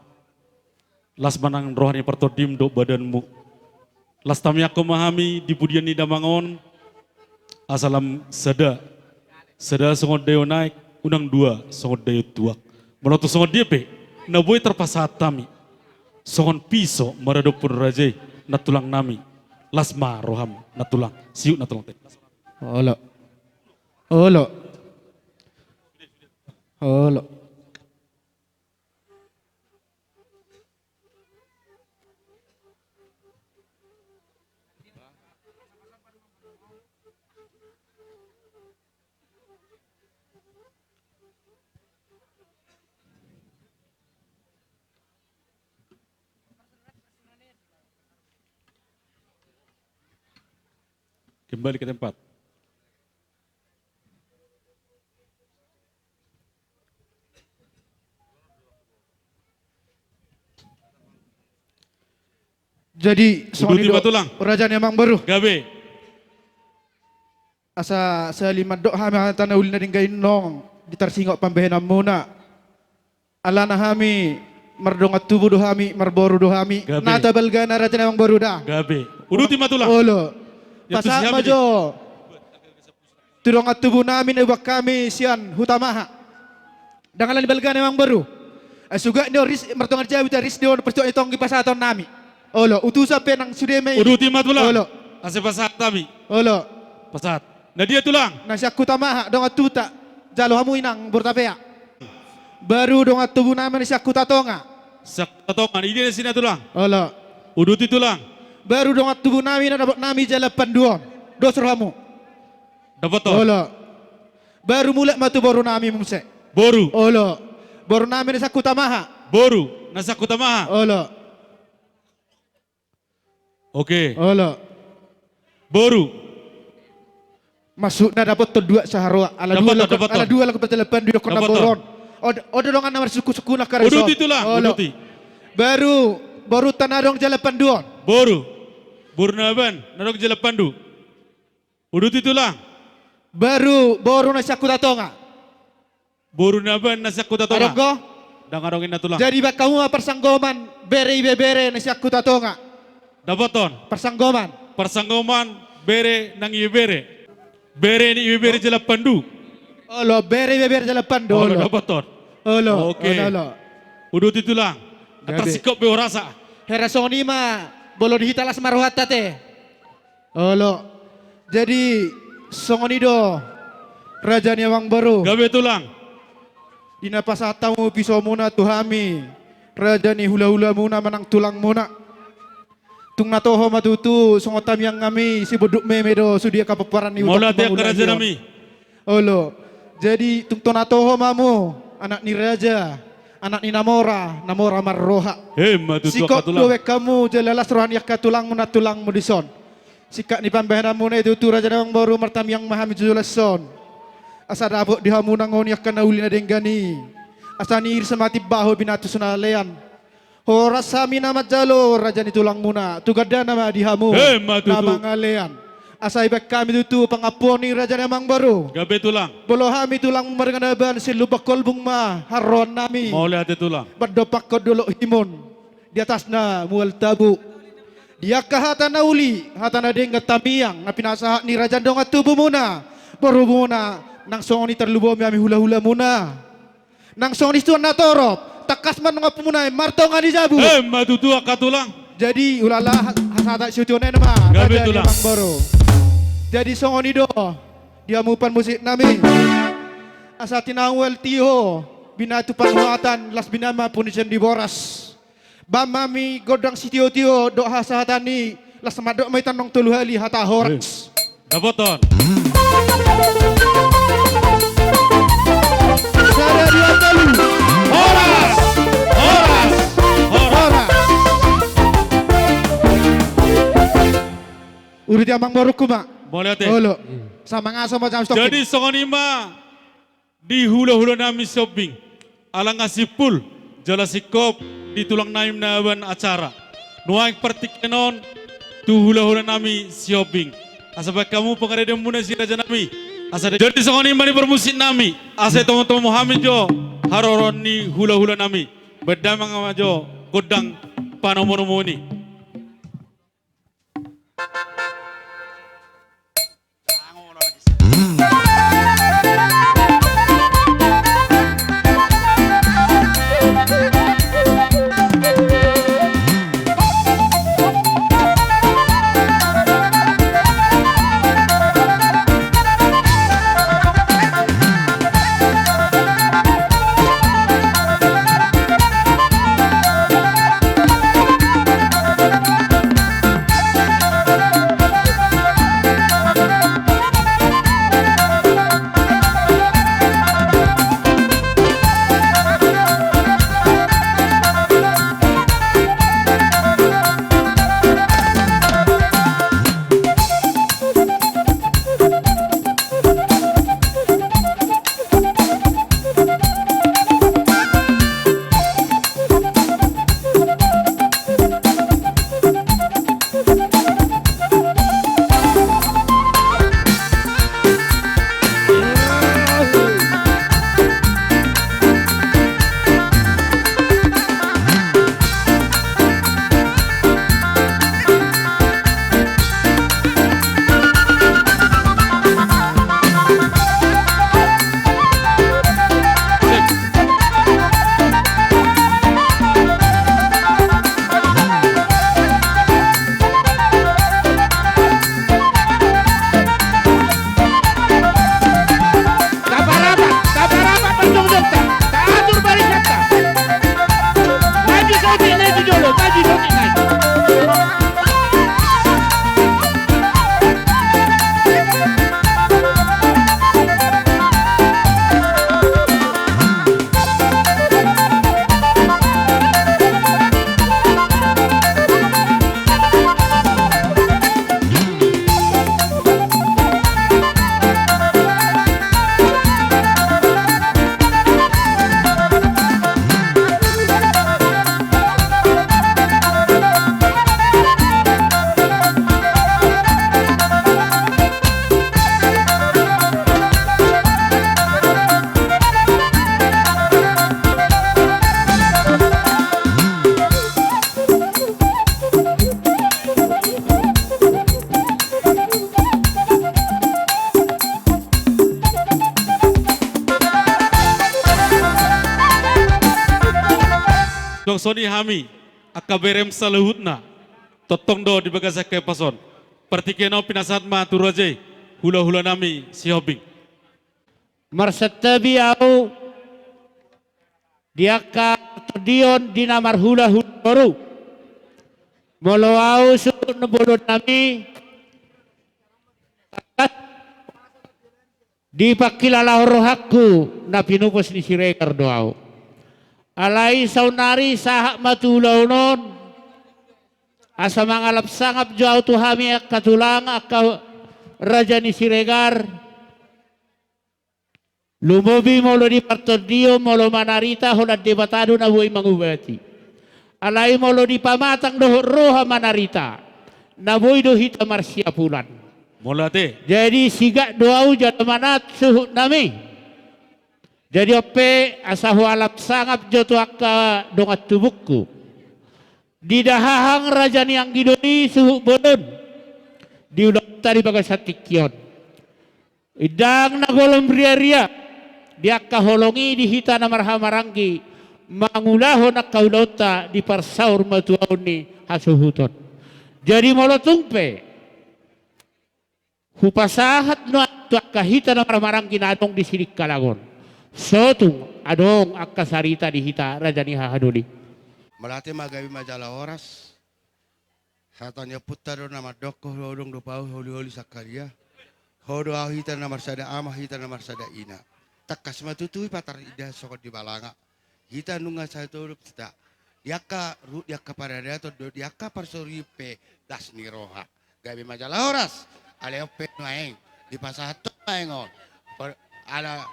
Las manang rohani partodim do badanmu. Las tami aku memahami di pudian ni damangon. Asalam seda. Seda songot dayo naik. Unang dua songot dayo tuak. Melotu songot dia pe. Naboy terpasat tami. Songon piso maradok pun rajai natulang nami. Lasma roham natulang. Siu natulang te. Olo. Kembali ke tempat. Jadi Uduti batulang. Raja memang baru. Gabe. Asa sa lima dok hami tanah ulina dinggain nong ditarsingok pambehenam muna. Alana hami mardongat tubuh do hami marboru do hami. Gabe. Nata balgana raja memang baru dah. Gabe. Uduti matulang. Olo. Ya, tu Pasal siapa majo. Tudongat tubuh namin ebak kami sian hutamaha. Dangalan balgana memang baru. Suga nyo ris martongat jawi ta ris dion percaya itong gipasaton nami. Olo utusa penang sudeme. Uduti matulang. Olo. Ase pasat tami. Olo. Pasat. Nah dia tulang. Nasyak kutamaha dongat tuta jalo hamu inang bortapea. Baru dongat tubuh nama nasyak kutatonga. Sak tatongan ini di sini tulang. Olo. Uduti tulang. Baru dongat tubuh nami na dapat nami jalapan duon. Dosor hamu. Dapat toh. Olo. Baru mulai matu baru nami mumse. Boru. Olo. Baru nami nasyak kutamaha. Boru. Nasak kutamaha. Olo. Oke. Olo. Boru. Masuk na dapat to dua saharwa. Ala Dapat dua toh, lakukan. dapat toh. Ala dua lakukan telepan dua kena Dapat toh. boron. Odo dongan namar suku-suku nak kareso. Uduti tulang. Uduti. Baru tanadong jalapan duon. Boru. Boru naban. Narok jala pandu. Uduti tulang. Baru nasyak kutatonga. Boru naban nasak kutatonga. Aronggo. Dangarongin na tulang. Jadi bak kamu persanggoman bere nasyak kutatonga. Dapaton. Persanggoman. Persanggoman bere nang ibere. Bere ni ibere jala pandu. Olo bere jalapan do. Oh, dapaton. Olo. Oke. Olo. Uduti tulang. Atar Gabe. sikop be orasa. Herasoni ma bolo dihitalas maruhat tate. Olo. Jadi songonido raja ni amang baru. Gabe tulang. Dina pasatamu piso muna tuhami. Raja ni hula-hula muna manang tulang muna. Tung natoho matutu songotam yang ngami si boduk memedo sudia kapaparan ni Mola dia kerajaan kami. Olo. Jadi tung tonatoho mamu anak ni raja, anak ni Namora marroha. Matu tua Sikok katulang. dowe kamu jalalas rohani katulang mu dison. Sikak ni pambahan mu itu tu raja nawang baru martam yang mahami julason. Asa dabok dihamu nangon yakkan nauli na denggani. Asa nir semati baho binatu sunalean. Horas sami nama jalo raja ni tulang muna. Tugada nama dihamu. Matu tu. Nama ngalean. Asa ibak kami itu pengaponi raja namang baru. Gabe tulang. Bolo hami tulang marganaban silubak kolbung ma haron nami. Mola ate tulang. Berdopak ko dulu himun. Di atas na mual tabu. Dia kahata na uli. Hata na ding tamiang. Na pinasahat ni raja dong at tubo muna. Baru muna. Nang song ni terlubo mi hula-hula muna. Nang song ni tuan na torop. Takas man nga pumunay. Marto nga ni jabu. Matu tua katulang. Jadi ulala hasata syutuan nama. Gabe Raja tulang. Mang Boro. Jadi songoni do. Dia mupan musik nami. Asa tinawel tiho. Binatu panguatan las binama punisen di boras. Bamami godang sitio tio do hasatani las madok may tanong tuluhali hata horas. Dapoton. Sada dia telu. Horas. Horas. Horas. Udah dia Mang Boro kuma. Mola ate. Holo. Sama ngaso macam stok. Jadi songonima di hula-hula nami shopping. Alang asipul jala sikop di tulang naim naban acara. Nuang partikenon tu hula-hula nami shopping. Asabak kamu pengareda muna si raja nami. Asa jadi songonima ni bermusik nami. Asa tomo-tomo hamil jo haroron ni hula-hula nami. Berdamang sama jo godang panomonomo ni. Dong soni hami akaberem salahutna totong do di bagasa ke pason. Pertikeno pinasat ma turaje hula-hula nami si hobing. Marsatabi au dia ka terdion di namar hula baru. Molawau suhut nebulun nami di pakilala rohaku na pinupos ni Siregar doau. Alai saunari sahak matulaunon asa mangalap sangap jauh tuhami katulang akka raja ni Siregar lumobi molo di partodio molo manarita holat debatado na buhay mangubati. Alai molo di pamatang doh roha manarita na buhay dohita marsya pulan. Molate. Jadi sigak doau jatuh manat suhut nami. Jadi ope asahu alap sangap jatuh akka dongat tubuhku. Di dahahang raja ni ang gidoni suhut bodon. Di ulang tadi bagai satikion. Idang nagolong ria-ria. Di akka holongi di hita na marhamaranggi. Mangulaho na kaulauta di parsaur matuaw ni hasuhuton. Jadi molotungpe. Hupasahat no at kahita na marmarang kinatong di silik kalagon. Sotung adong akasarita di hita raja ni hahaduli. Malate magawi majala oras. Hatanya putaro na madoko hodong dopau holi-holi sakaria. Hodo au hita na marsada ama hita na marsada ina. Takas matutui patar ida sokot di balanga. Hita nunga satu urup kita. Diaka ru diaka parada to diaka parsoripe das ni roha. Gawi majala oras. Aleope nuaeng di pasato maengon. Ala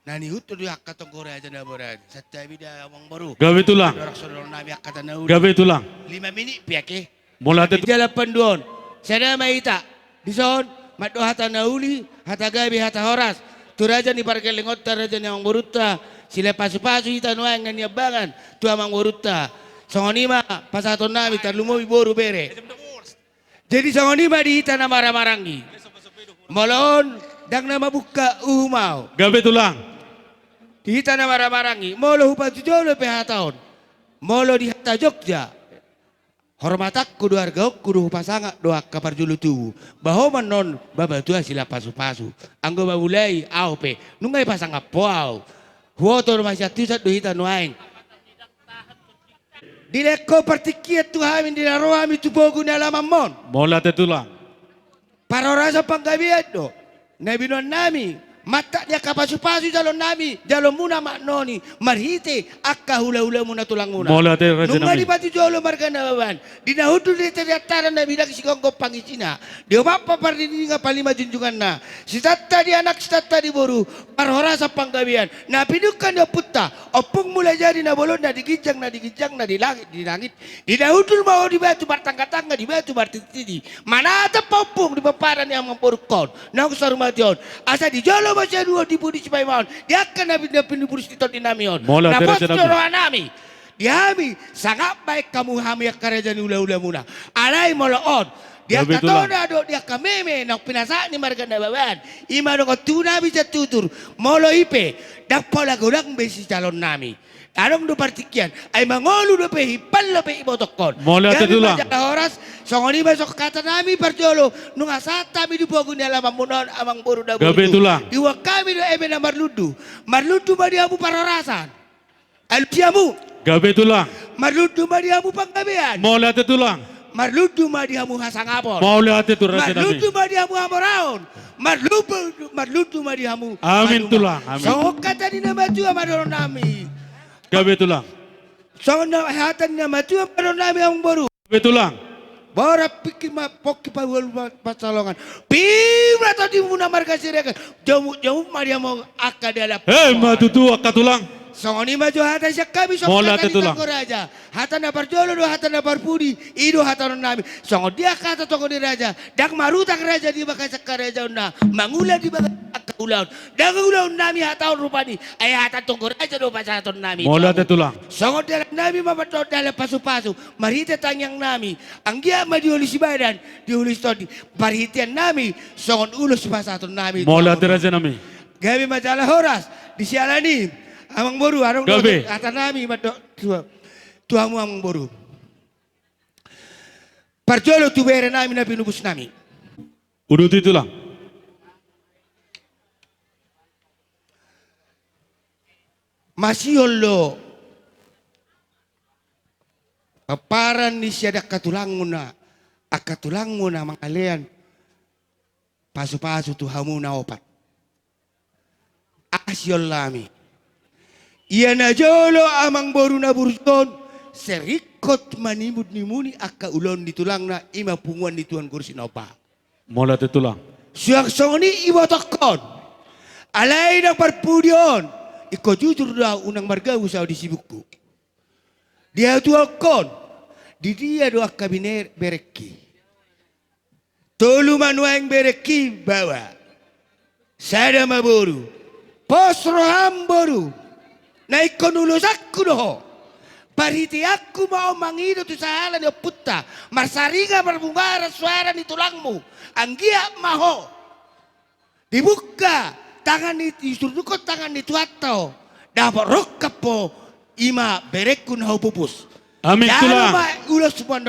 nani hutu di akka tonggore aja na boran. Satya bida amang baru. Gawe tulang. Saudara nami akka tanau. Gawe tulang. 5 menit piake. Molate Di jalan penduon. Sada maita. Di son maddo hata nauli, hata gabi, hata horas. Tu raja ni parkelengot raja ni amang boruta. Sila pasu-pasu hita nuang ngani abangan. Tu amang boruta. Songonima pasaton nami tarlumo boru bere. Jadi songonima di hita na maramarangi. Molon dang na mabuka umau. Gawe tulang. Di hita na maramarangi. Molo hupatu jolo pehataon. Molo di hata Jogja. Hormatak kudu argauk kudu pasanga doa kapar julu tubu. Baho manon babatua sila pasu-pasu. Anggo babulai aupe. Nungai pasanga poau. Huotor masyatu do hita nuaing. Dileko partikiat tu hamin dinaroami tu bogu na lamamon. Molate tulang. Parorasa panggabiat do. Nabinon nami. Mata dia kapasu-pasu jalon nami. Jalon muna maknoni. Marhite akka hula-hula muna tulang muna. Molate raja Nunga nami. di batu jolo marga nababan. Dinahudu di teriataran na bilang si kongko pangisina. Dia mapa pardini nga palima junjungan na. Si tatta di anak si tatta di boru. Parhora sa panggabian. Napinukan dia putta. Opung mulai jadi na bolon na digijang na di langit di langit. Dinahudul mau di batu bartangga-tangga di batu bartitidi. Mana ada popung di paparan yang memporukon. Nang sarumation. Asa di jolo masya dua di budi sipai maon. Dia akan nabi pinipurus di todi namion. Mola Napot tere jolo nami. Diami sangat baik kamu hami kerajaan ula-ula muna. Alai moloon. Dia Gawe tulang. katona do dia kameme nak pinasa ni marga nabawan. Ima do tuna bisa tutur. Molo ipe dak pola godang besi calon nami. Anong do partikian ay mangolu do pe hipal lo pe ibotokon. Mola ate tulang. Oras songoni besok kata nami parjolo nung asata mi di pogun dalam amunon amang boru da boru. Gawe tulang. Diwa kami do ebe na marludu. Marludu madiamu parorasan. Alpiamu Gawe tulang. marludu madiamu panggabean. Molate tulang. Marludu madiamu hasangapon. Molate tu raja nami. Marludu madiamu amoraon. Marludu madiamu. Amin tulang. Amin. So kata ni na maju amaron nami. Gawe tulang. So na hatan na maju amaron nami ang boru. Gawe tulang. Bora pikir ma poki pa wal pasalongan. Pimra tadi muna marga sirekan. Jamu mariamu akadala. Hei matutu akka tulang. Songoni maju hata siya kami Mola te tulang. raja. Hata na parjolo do hata na parpudi. Ido hata no nami. Songo dia kata toko di raja. Dak marutak raja di baka sakaraja na. Mangula di baka akaulaon. Dak ulaon nami hata on rupani. Ay hata toko raja do pasaton nami. Mola te tulang. Songo dalam nami mabato dalam pasu-pasu. Marita tanyang nami. Ang giya madiulis si badan. Diulis todi. Parhitian nami. Songon ulos pasaton nami. Mola te raja nami. Gabi majalah horas. Disialani. Amang boru, arong Gabe. kata nami madok tuamu amang boru. Parjolo tu bere nami na pinubus nami. Uduti tulang. Masih lo paparan ni siya akatulango na mangalean pasu-pasu tu hamu na opat. Asyol lami. Iya na jolo amang boru na burjon serikot manimud nimuni akka ulon ditulang na ima punguan dituan kursi na opa. Mola tetulang. Siyak songoni ibotokon. Alay ng parpudion. Iko jujur daw unang marga usaw di sibukku. Dia tuakon. Di dia doa kabiner bereki. Tolu manuang bereki bawa. Sada maboru. Posro hamboru. Na iko nulusakku doho. Pariti aku mau mangido tu sahala ni oputta. Marsaringa berbungara suara ni tulangmu. Anggia maho. Dibuka. Tangan itu surukot tangan itu atau dapat rokap po ima berekun hau pupus. Amin tulang. Jangan ulos semua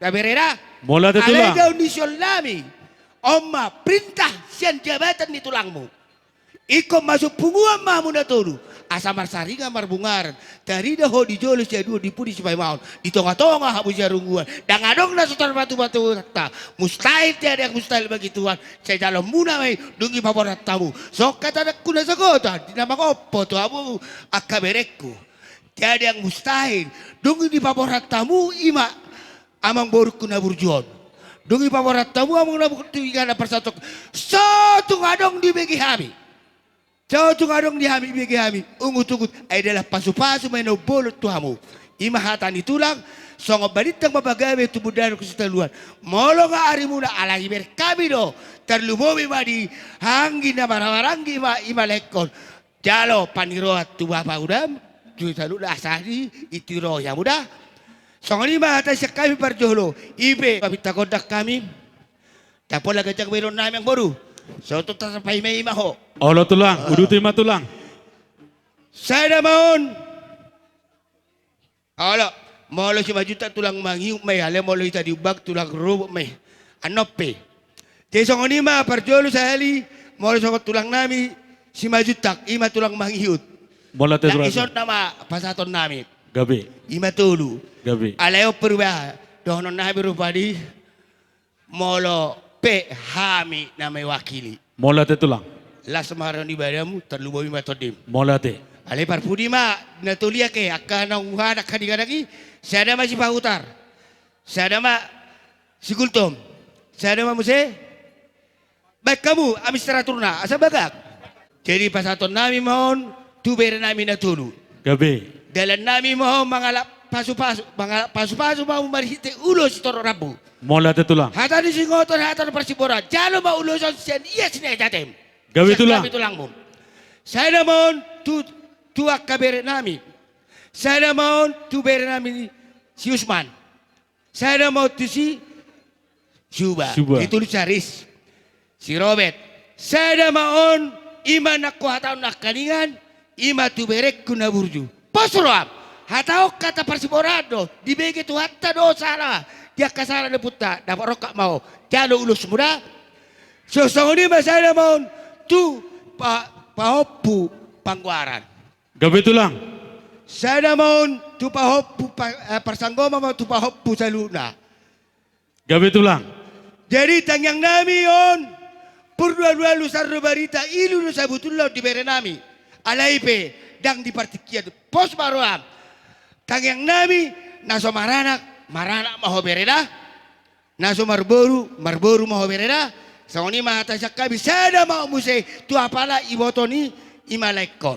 da berera. Mola tetulang. Alega undisyon nami. Oma perintah sian jabatan di tulangmu. Iko masuk punguan mamu na tolu. Asa marsaringa marbungar. Dari daho di jolo siya dua dipudi si maun. Di tonga-tonga habu siya rungguan. Dangadong na sutar batu-batu rakta. Mustahil tiada yang mustahil bagi Tuhan. Saya dalam muna may dungi paborat tamu. So kata nak kuna sa kota. Di nama kopo tu abu akaberekku. Tiada yang mustahil. Dungi di paborat tamu ima. Amang boru kuna burjuan. Dungi paborat tamu amang nabuk tuigan na persatok. So tungadong di bagi hami. Jauh adong di hami bagi hami ungut-ungut adalah pasu-pasu main bolot tuhamu ima hatani tulang songo balitang mabagawe tu budaya kesetaluan molo nga ari muna alagi ber kami do terlumomi madi hanggi na marawarangi ima lekon jalo paniroat tu bapa udam tu salu asari itiro ya muda songo ni hata sekami parjolo ibe babita kodak kami tapola gajak beron nami yang baru so tu tersampai mai maho. Allah tulang, udu terima tulang. Saya dah mohon. Allah, molo si majuta tulang mangiu mai ale molo ita diubag tulang rubuk mai. Anope. Jadi songo ni ma parjolo sahali molo songo tulang nami si majutak ima tulang mangiut. Mola tetulang. Ison nama pasaton nami. Gabe. Ima tulu. Gabe. Aleo perubah. Dohono nami rupadi molo pe hami na may wakili. Mola tetulang. Las maharan ibadamu terlubawi matodim. Mola te. Ale parpudi ma natulia ke akan nang nak kadang-kadang saya ada masih pahutar. Saya ada ma si kultom. Saya ada ma muse. Baik kamu amis teraturna asa bagak. Jadi pasaton nami mohon tu bere nami natulu. Gabe. Dalam nami mohon mangalap pasu-pasu mau marihite ulo si toro rabu. Mola tetulang. Hata di singoton hata di persibora. Jalo ma ulo son sian iya sini jatem. Gawe tulang. Tulangmu. Saya mohon tu akabere nami. Saya mohon tu bere nami si Usman. Saya mohon tu si Syuba. Itu Lucaris. Si Robert. Saya mohon ima nak kuatau nak kaningan. Ima tu berek kuna burju. Posroam. Hatau kata persiborado. Dibegi tu hatta do salah. Dia kasara na puta. Dapat rokak mau. Jalo ulus muda. So ni masaya mohon. Tu pahopu pangguaran. Gabe tulang. Saya mohon tu pahopu persanggoma mau tu pahopu saluna. Gabe tulang. Jadi tangyang nami yon purdua-dua lusar barita ilu nusa butullah di bere nami. Alaipe dang di partikian pos baruam. Tangyang nami naso maranak maho bereda. Naso marboru maho bereda. Sangoni mahata sakka bisa ada mau muse tu apala ibotoni imalekon.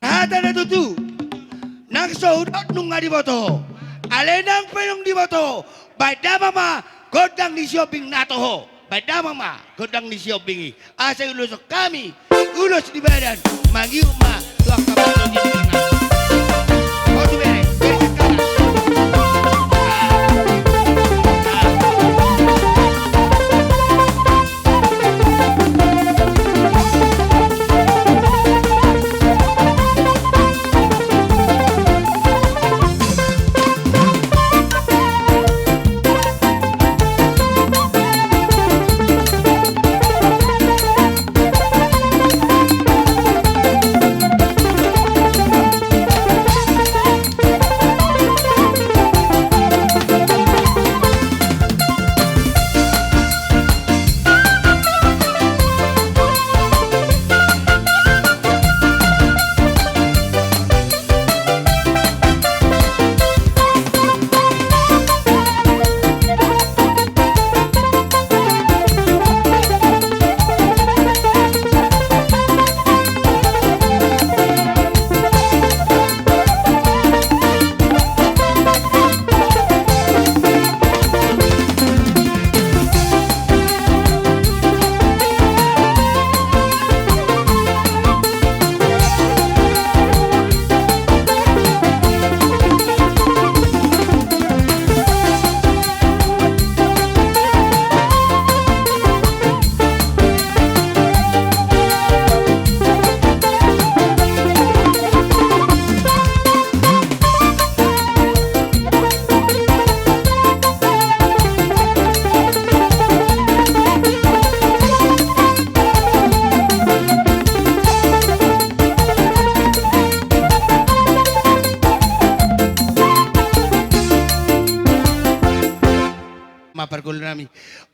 Hata na tutu. Nang saudot nung nga diboto. Alenang payong diboto. Bada mama godang ni sioping natoho. Bada mama godang ni siopingi. Asa ulos kami ulos di badan. Mangiu ma tuak kabato di sana. Oh tu bere.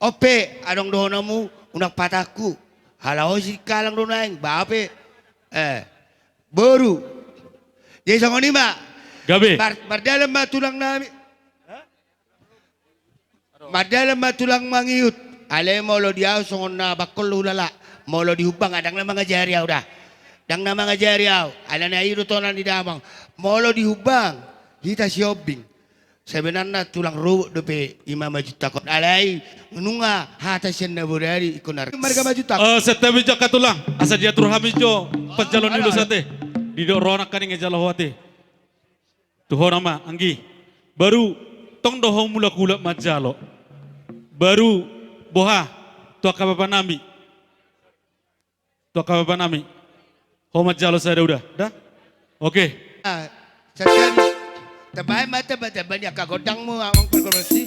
Ope, adong dohonamu, unak pataku. Halau si kalang donaing, bape. Baru. Jadi sangoni ma. Gabe. Mardalam matulang nami. Mardalam matulang mangiut. Ale molo diaw songon na bakol ulala. Molo dihubang adang na mga jariaw dah. Dang na mga jariaw. Ala na irutonan di damang. Molo dihubang. Kita siobing. Sebenarnya tulang ruwet dope ima maju takut alai menunga hata sen na borari ikonar. Mereka maju takut. Setabi jak katulang asa dia tur hamijo pajalon dulu sate. Didok ronak kaning jalawate. Tuhon nama anggi. Baru tong dohong mula kulak majalo. Baru boha tua kababa nami. Tua kababa nami. Ho majalo saya udah. Dah? Oke. Sekian. Tabay mata banyak kagodang mo ang perkorasi.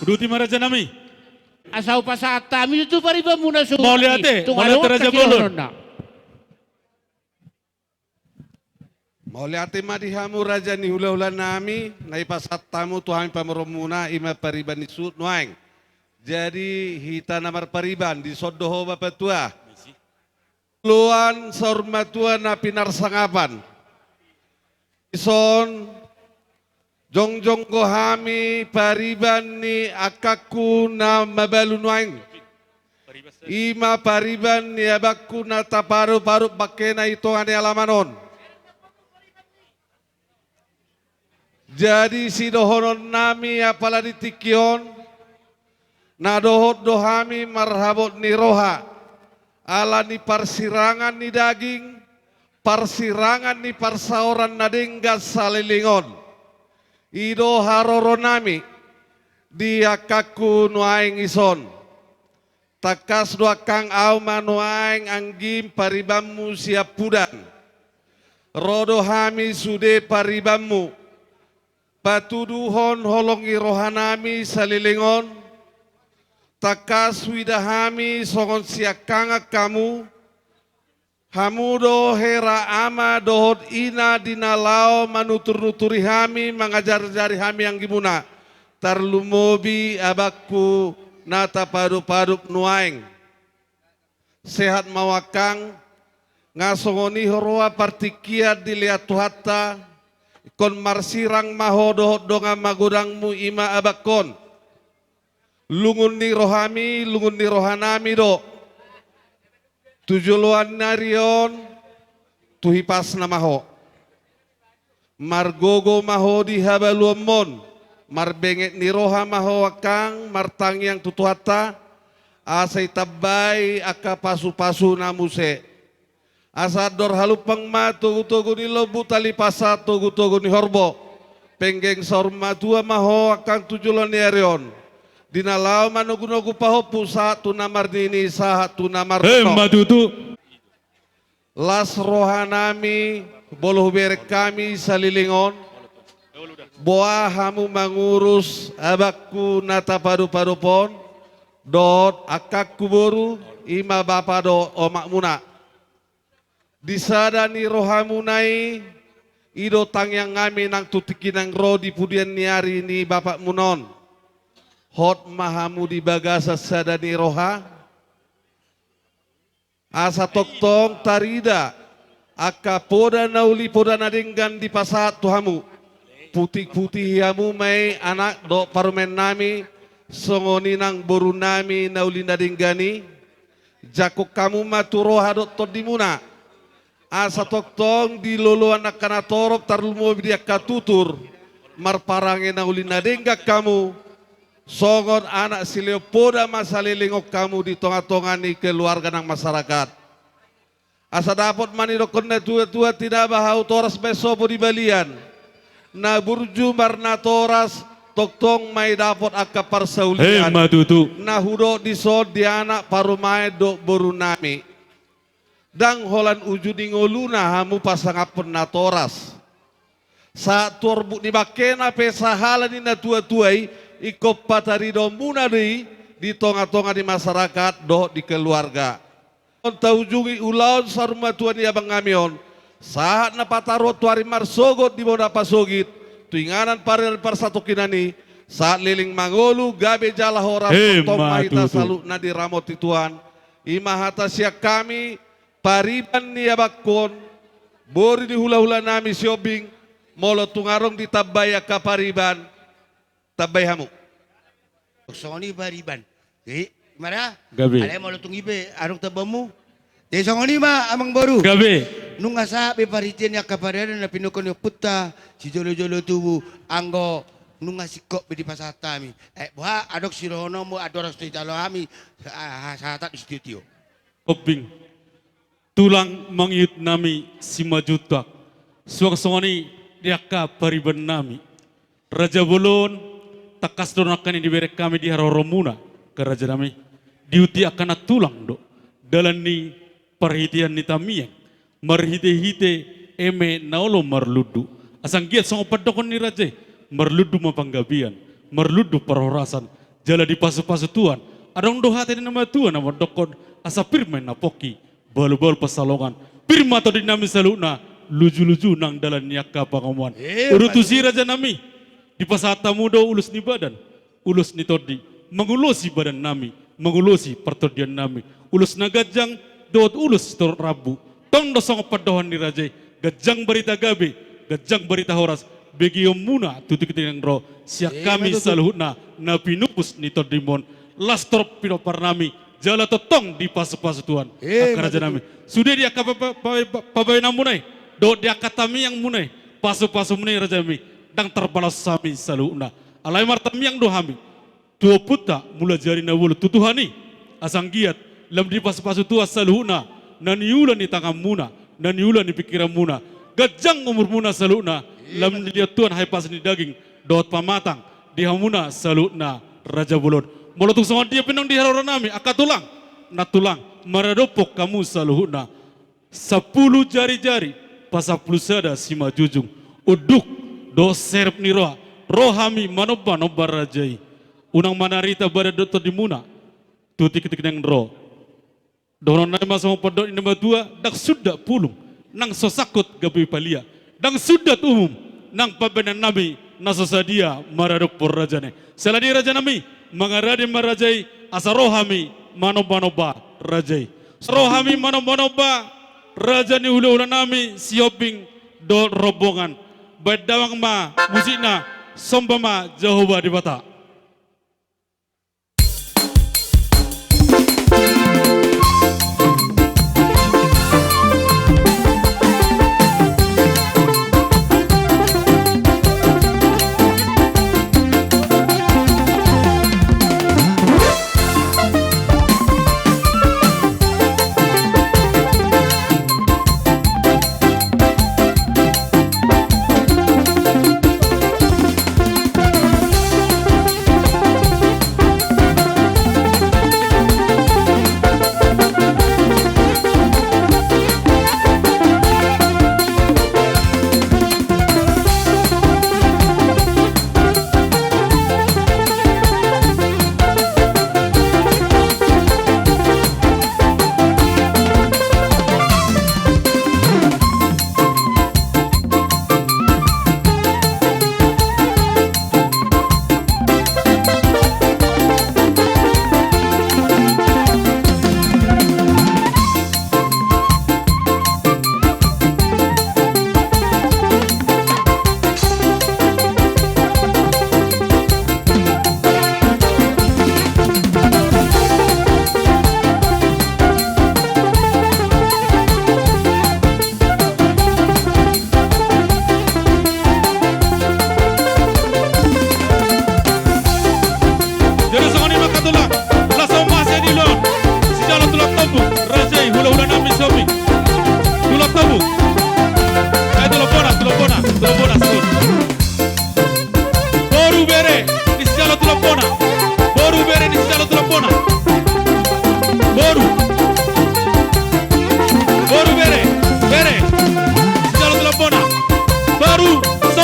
Duti maraja nami. Asau pasata mi tu pariba muna su. Mau lihat deh, mau lihat Raja Bolon. Mau lihat madihamu raja ni hula-hula nami, na ipasat tamu tuhan pameromuna ima pariban isut nuang. Jadi hita namar pariban di sodoho bapak tua. Luan sormatua na pinarsangapan. Ison jongjong gohami pariban ni akaku na mabalu nuang. Ima pariban ni abakku na taparu-paru bakena itu ane alamanon. Jadi si dohonon nami apala di tikion na dohot dohami marhabot ni roha ala ni parsirangan ni daging parsirangan ni parsaoran na denggas salilingon. Ido haroro nami dia kaku nuaing ison. Takas dua kang au manuaing anggim paribammu siap pudan. Rodo hami sude paribammu. Patuduhon holongi rohanami salilingon. Takas widahami songon siakanga kamu. Hamudo hera ama dohot ina dinalao manutur-nuturi hami mengajar-jari hami yang gimuna. Tarlumobi abakku nata padu-padu nuaing. Sehat mawakang ngasongoni horoa partikia dilihat tuhata. Kon marsirang mahodohot donga magudangmu ima abakon. Lungun ni rohami, lungun ni rohanami do. Tujuluan narion tuhipas na maho. Margogo maho di habaluamon. Marbenget ni roha maho akang martang yang tutuhata. Asay tabay aka pasu-pasu na muse. Asador halupang ma tugu-tugu ni lobu tali pasa tugu-tugu ni horbo. Penggeng sorma tua maho akang tujulan ni arion. Dinalaw manugunogu pahopu sa tunamar nini sa tunamar no. Madutu. Las rohanami boloh berek kami salilingon. Boa hamu mangurus abakku nata padu-padu pon. Dot akakku boru ima bapa do omak muna. Disadani rohamunai ido tang yang ngami nang tutikinang ro di pudian niari ni bapak munon. Hot mahamu di bagasa sadani roha. Asa toktong tarida. Aka poda nauli poda nadinggan di pasat tuhamu. Putih-putih yamu may anak do parumen nami. Songoni nang boru nami nauli nadinggani. Jakok kamu maturoha do todimuna. asa toktong di lolo anak kana torop tarlumo bidia katutur marparange na ulin na denggak kamu songon anak si Leopoda masalilingok kamu di tonga-tonga ni keluarga ng masyarakat. Asa dapat manirokon na tua-tua tidak bahau toras besopo di balian na burju marna toras toktong may dapat akka parsaulian matutu na hudo di so di anak parumay do boru nami dang holan uju di ngoluna hamu pasangapon na toras sa turbu ni bakena pesahala ni na tua-tuai ikop patari do muna di tonga-tonga di masyarakat do di keluarga taujungi ulaon saruma tuan ya bang ngamion saat na pataro tuari marsogot di moda pasogit tuinganan parir parsatu kinani saat liling mangolu gabe jala horas tong mahita salu na di ramot ituan imahata siak kami pariban ni abakon bori di hula-hula nami siobing molo tungarong di tabaya kapariban tabay hamu Songoni pariban. Mara? Gabi. Alay mo lutong ibe, anong tabamu? Di songoni ma, amang baru. Gabi. Nung asabi paritin ya kapareran na pinukon yung puta, si jolo-jolo tubu, anggo, nung asikop di pasatami. Buha, adok sirono mo, adoras to italo kami, sa atat studio. Oping tulang mangyut nami si majutak suaksoni diaka pariban nami Raja Bolon takas donakan di berek kami di haroromuna ke raja nami diuti akan tulang do dalam ni perhitian ni tamiang marhite-hite eme naolo marludu asang giat sang padokon ni raja marludu mapanggabian marludu perhorasan jala di pasu-pasu tuan adong do hati nama tuan nama dokon asa pirmen na poki bal-bal pasalongan pirma to dinami saluna luju-luju nang dalan nyaka pangamuan urutusi raja nami di pasata mudo ulus ni badan ulus ni todi mengulosi badan nami mengulosi pertodian nami ulus nagajang dot ulus tor rabu tong dosong padohan ni raja gajang berita gabe gajang berita horas begi muna tutik yang ro siak kami saluhna na pinupus ni todimon lastor pino parnami jala totong di pasu-pasu tuan raja nami sudah dia pabai namunai do dia katami yang munai pasu-pasu munai raja nami dang terbalas sami saluhna alai martami yang dohami tua puta mula jari na wulu tutuhani asang giat lam di pasu-pasu tua saluhna naniula ni tangan muna naniula ni pikiran muna gajang umur muna saluhna lam dia tuan hai pas ni daging dot pamatang di hamuna saluhna raja Bolon molotuk sama dia pinang di harora nami akatulang na tulang maradopok kamu saluhna 10 jari-jari pasaplu sada sima jujung uduk do serp ni rohami manoba nobar rajai unang manarita pada dokter di muna tutik-tik nang ro doron na masang podok ini dua dak sudah pulung nang sosakut gabi palia dang sudah umum nang pabenan nabi nasosadia maradopor rajane seladi raja nami mangarade marajai asa rohami manoba rajai rohami manoba raja ni hula-hula nami sioping do robongan badawang ma musikna sombama Jehovah di bata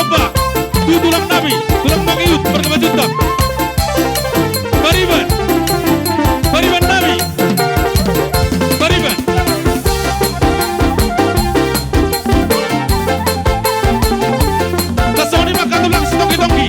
Soba, tulang nami, tulang mangiut, berkebajutan. Pariban, Pariban nami, Pariban. Kasoni makatulang sitongi-tongi.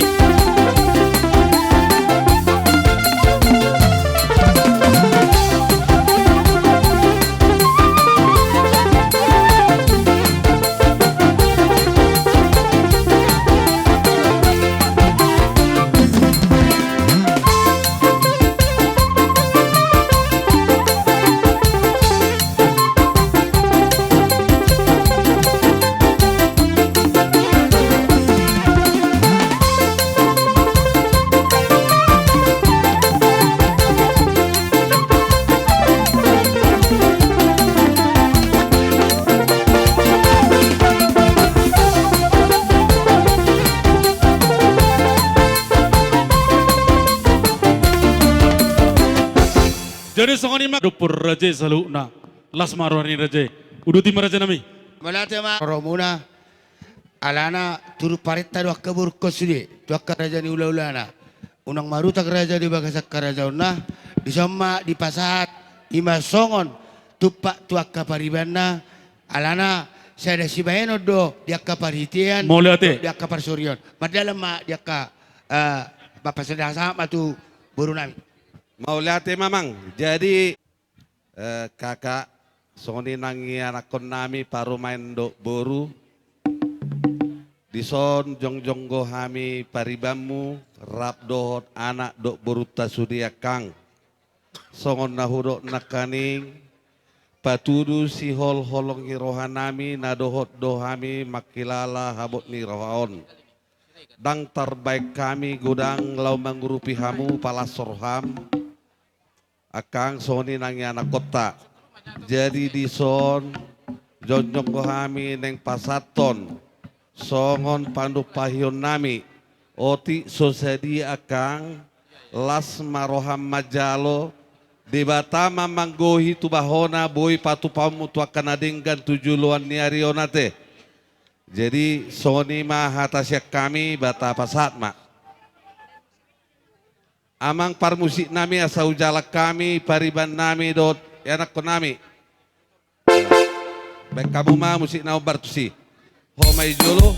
Jadi songoni mak dupur raja selalu na las marwani raja uduti maraja nami. Malate ma romuna alana turu parita dua kabur kosudi dua karaja ni ula-ulana. Unang maruta karaja di bagasak karaja una disama di pasat ima songon tupak tua kaparibanna alana saya ada si bayano do dia kaparitian Moliate. dia kaparsurion. Madalam ma dia ka bapak sedang sama tu buru nami. Maulate mamang, jadi kakak soni nangi anak kon nami paru main dok boru dison jongjonggo hami paribamu rap dohot anak dok boru tasudia kang songon nahudok nakaning patudu si hol holong rohanami nadohot dohami makilala habot ni rohaon dang terbaik kami gudang lau mengurupi hamu palasorham akang soni nangi anak kota jadi di son jonjong kami neng pasaton songon pandu pahion nami oti sosedi akang las maroham majalo di batama manggohi tu bahona boy patu pamu tu akan adinggan tujuluan ni arionate jadi soni mah hatasyak kami bata pasat mak amang parmusik nami asau jalak kami pariban nami dot anak ko nami baik kamu mah musik nau bartusi homai jolo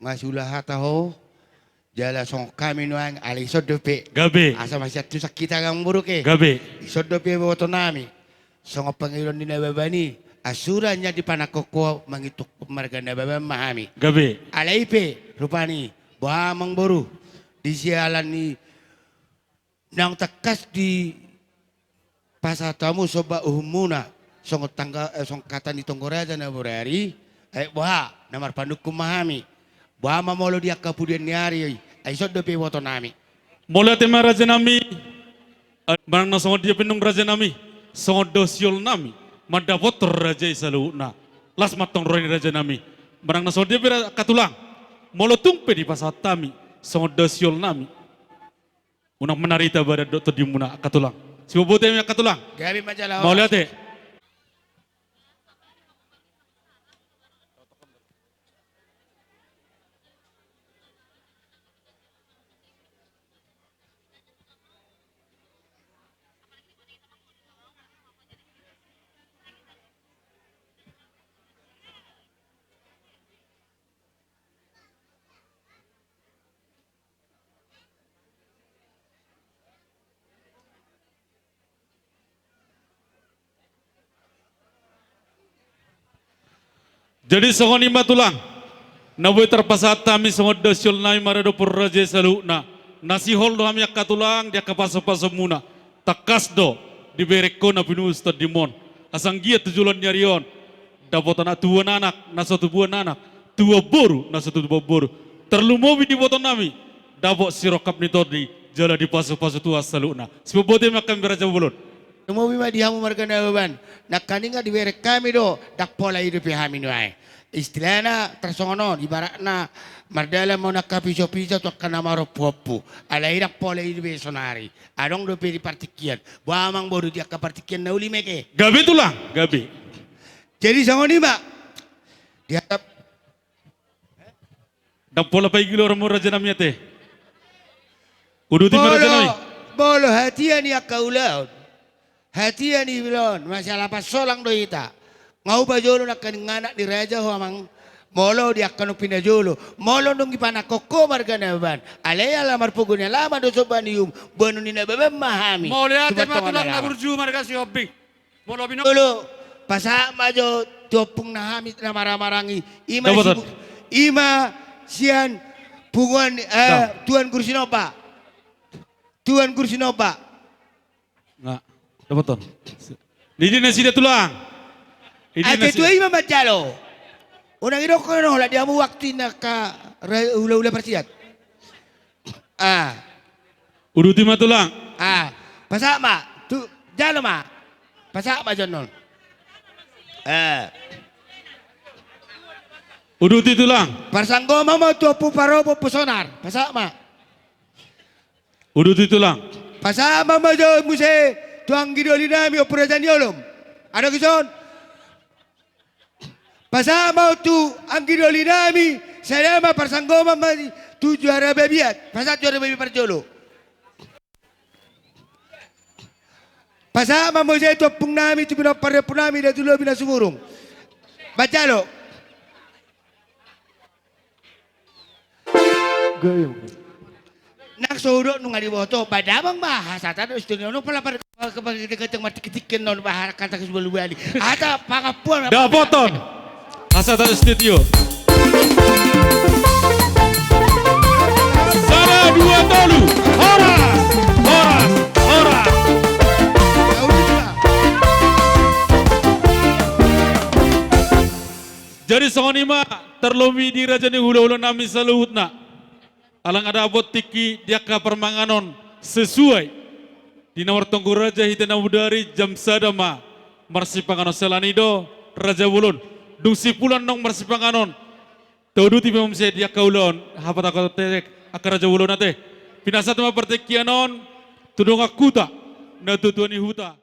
Masula hataho jala song kami nuang ali sodope Gabe. asa masih tu sakita kang buruk Gabe. sodope boto nami song pangilon di nababani asurannya di panakoko mangituk marga nababa mahami Gabe. alaipe rupani bahamang boru di sialan ni nang takas di pasatamu soba uhumuna songot tangga song kata ni tonggoraja na borari buha namar panduk kumahami buha mamolo dia kapudian niari ay sod do pe woto nami Mola tema raja nami, barang na songot dia penung raja nami, songot dosiol nami, mandapot raja isalu na, las matong roin raja nami, barang na songot dia pera katulang, molo tungpe di pasat tami, songot dosiol nami, unang menarita pada dokter di muna katulang, si bobote mi katulang, gabi majalah mau lihat eh. Jadi songon ima tulang, naboy terpasat kami songon dasyol nami marado por raja salu na, nasi hol do kami akatulang dia kapaso-paso muna, takas do dibereko na pinustad dimon, asang gia tujulan nyarion, dapat anak tua anak, na satu buah anak, tua boru, na satu buah boru, terlumobi di boton nami, dapat sirokap ni todi, jala di paso-paso tua salu na, sebubote makan beraja bulun. Namo bima dihamu marga na beban nakaninga diwerek kami do dak pola hidup kami no ay istilahna tersongono ibaratna mardala mo nakapiso-piso to kana maro popu ala irak pola hidup sonari adong do pedi partikian buamang bodu dia ka partikian na uli meke Gabi tulang, gabi. jadi sangoni mbak dia Dan pola pagi gilo orang raja nami ate. Udu ti raja nami. bolo hatian ya kaulaud hati ani bilon masalah pas solang do ita ngau bajolo nak nganak di raja ho amang molo dia kanu pindah jolo molo dong ipana koko marga naban alaya lamar pugunya lama do sobanium bonu ni nabe mahami Mau lihat tema tulang na burju marga si Obing. Mau lo binok. dulu pasa majo topung nahami na maramarangi ima Dapat. ima sian punguan tuan Kursinopa tuan Kursinopa Nggak, dapat ton. Ini nasi dia tulang. Ini ate nasi. tu ima macalo. Unang ino ko no la diamu waktu naka ula-ula persiat. Udu ti tulang. Pasak ma, tu jalo ma. Pasak ma jonon. Udu ti tulang. Parsanggo mama tu pu paropo pusonar. Pasak ma. Udu ti tulang. Pasak mama jo muse tuang gidoli nami operasan yolom. Ada kison. Pasama tu ang gidoli nami selama parsanggo mama tu juara bebiat. Pasak juara bebi parjolo. Pasama mo tu pung nami tu pinapare punami da tulo binasumurung. Bacalo. Goyong. Nagsudok nung ngadi boto badamang bahasa tado istunyo no pala para kapag kita mati-kitikin non bahasa kata kesebelubali ata pangapuan Dapat ton. Asa tadi studio. Sada dua tolu. Horas. Horas. Horas. Jadi songon ima terlomi di raja ni hula-hula nami saluhutna. Alang ada abot tiki dia ka permanganon sesuai di nomor tunggu raja hita namudari jam sadama marsi panganon selanido raja wulun dung sipulan nong marsi panganon taudu tipe memse dia kaulon hapat aku terek akar raja wulun ate pinasat ma pertekianon tudung akuta na tutuani huta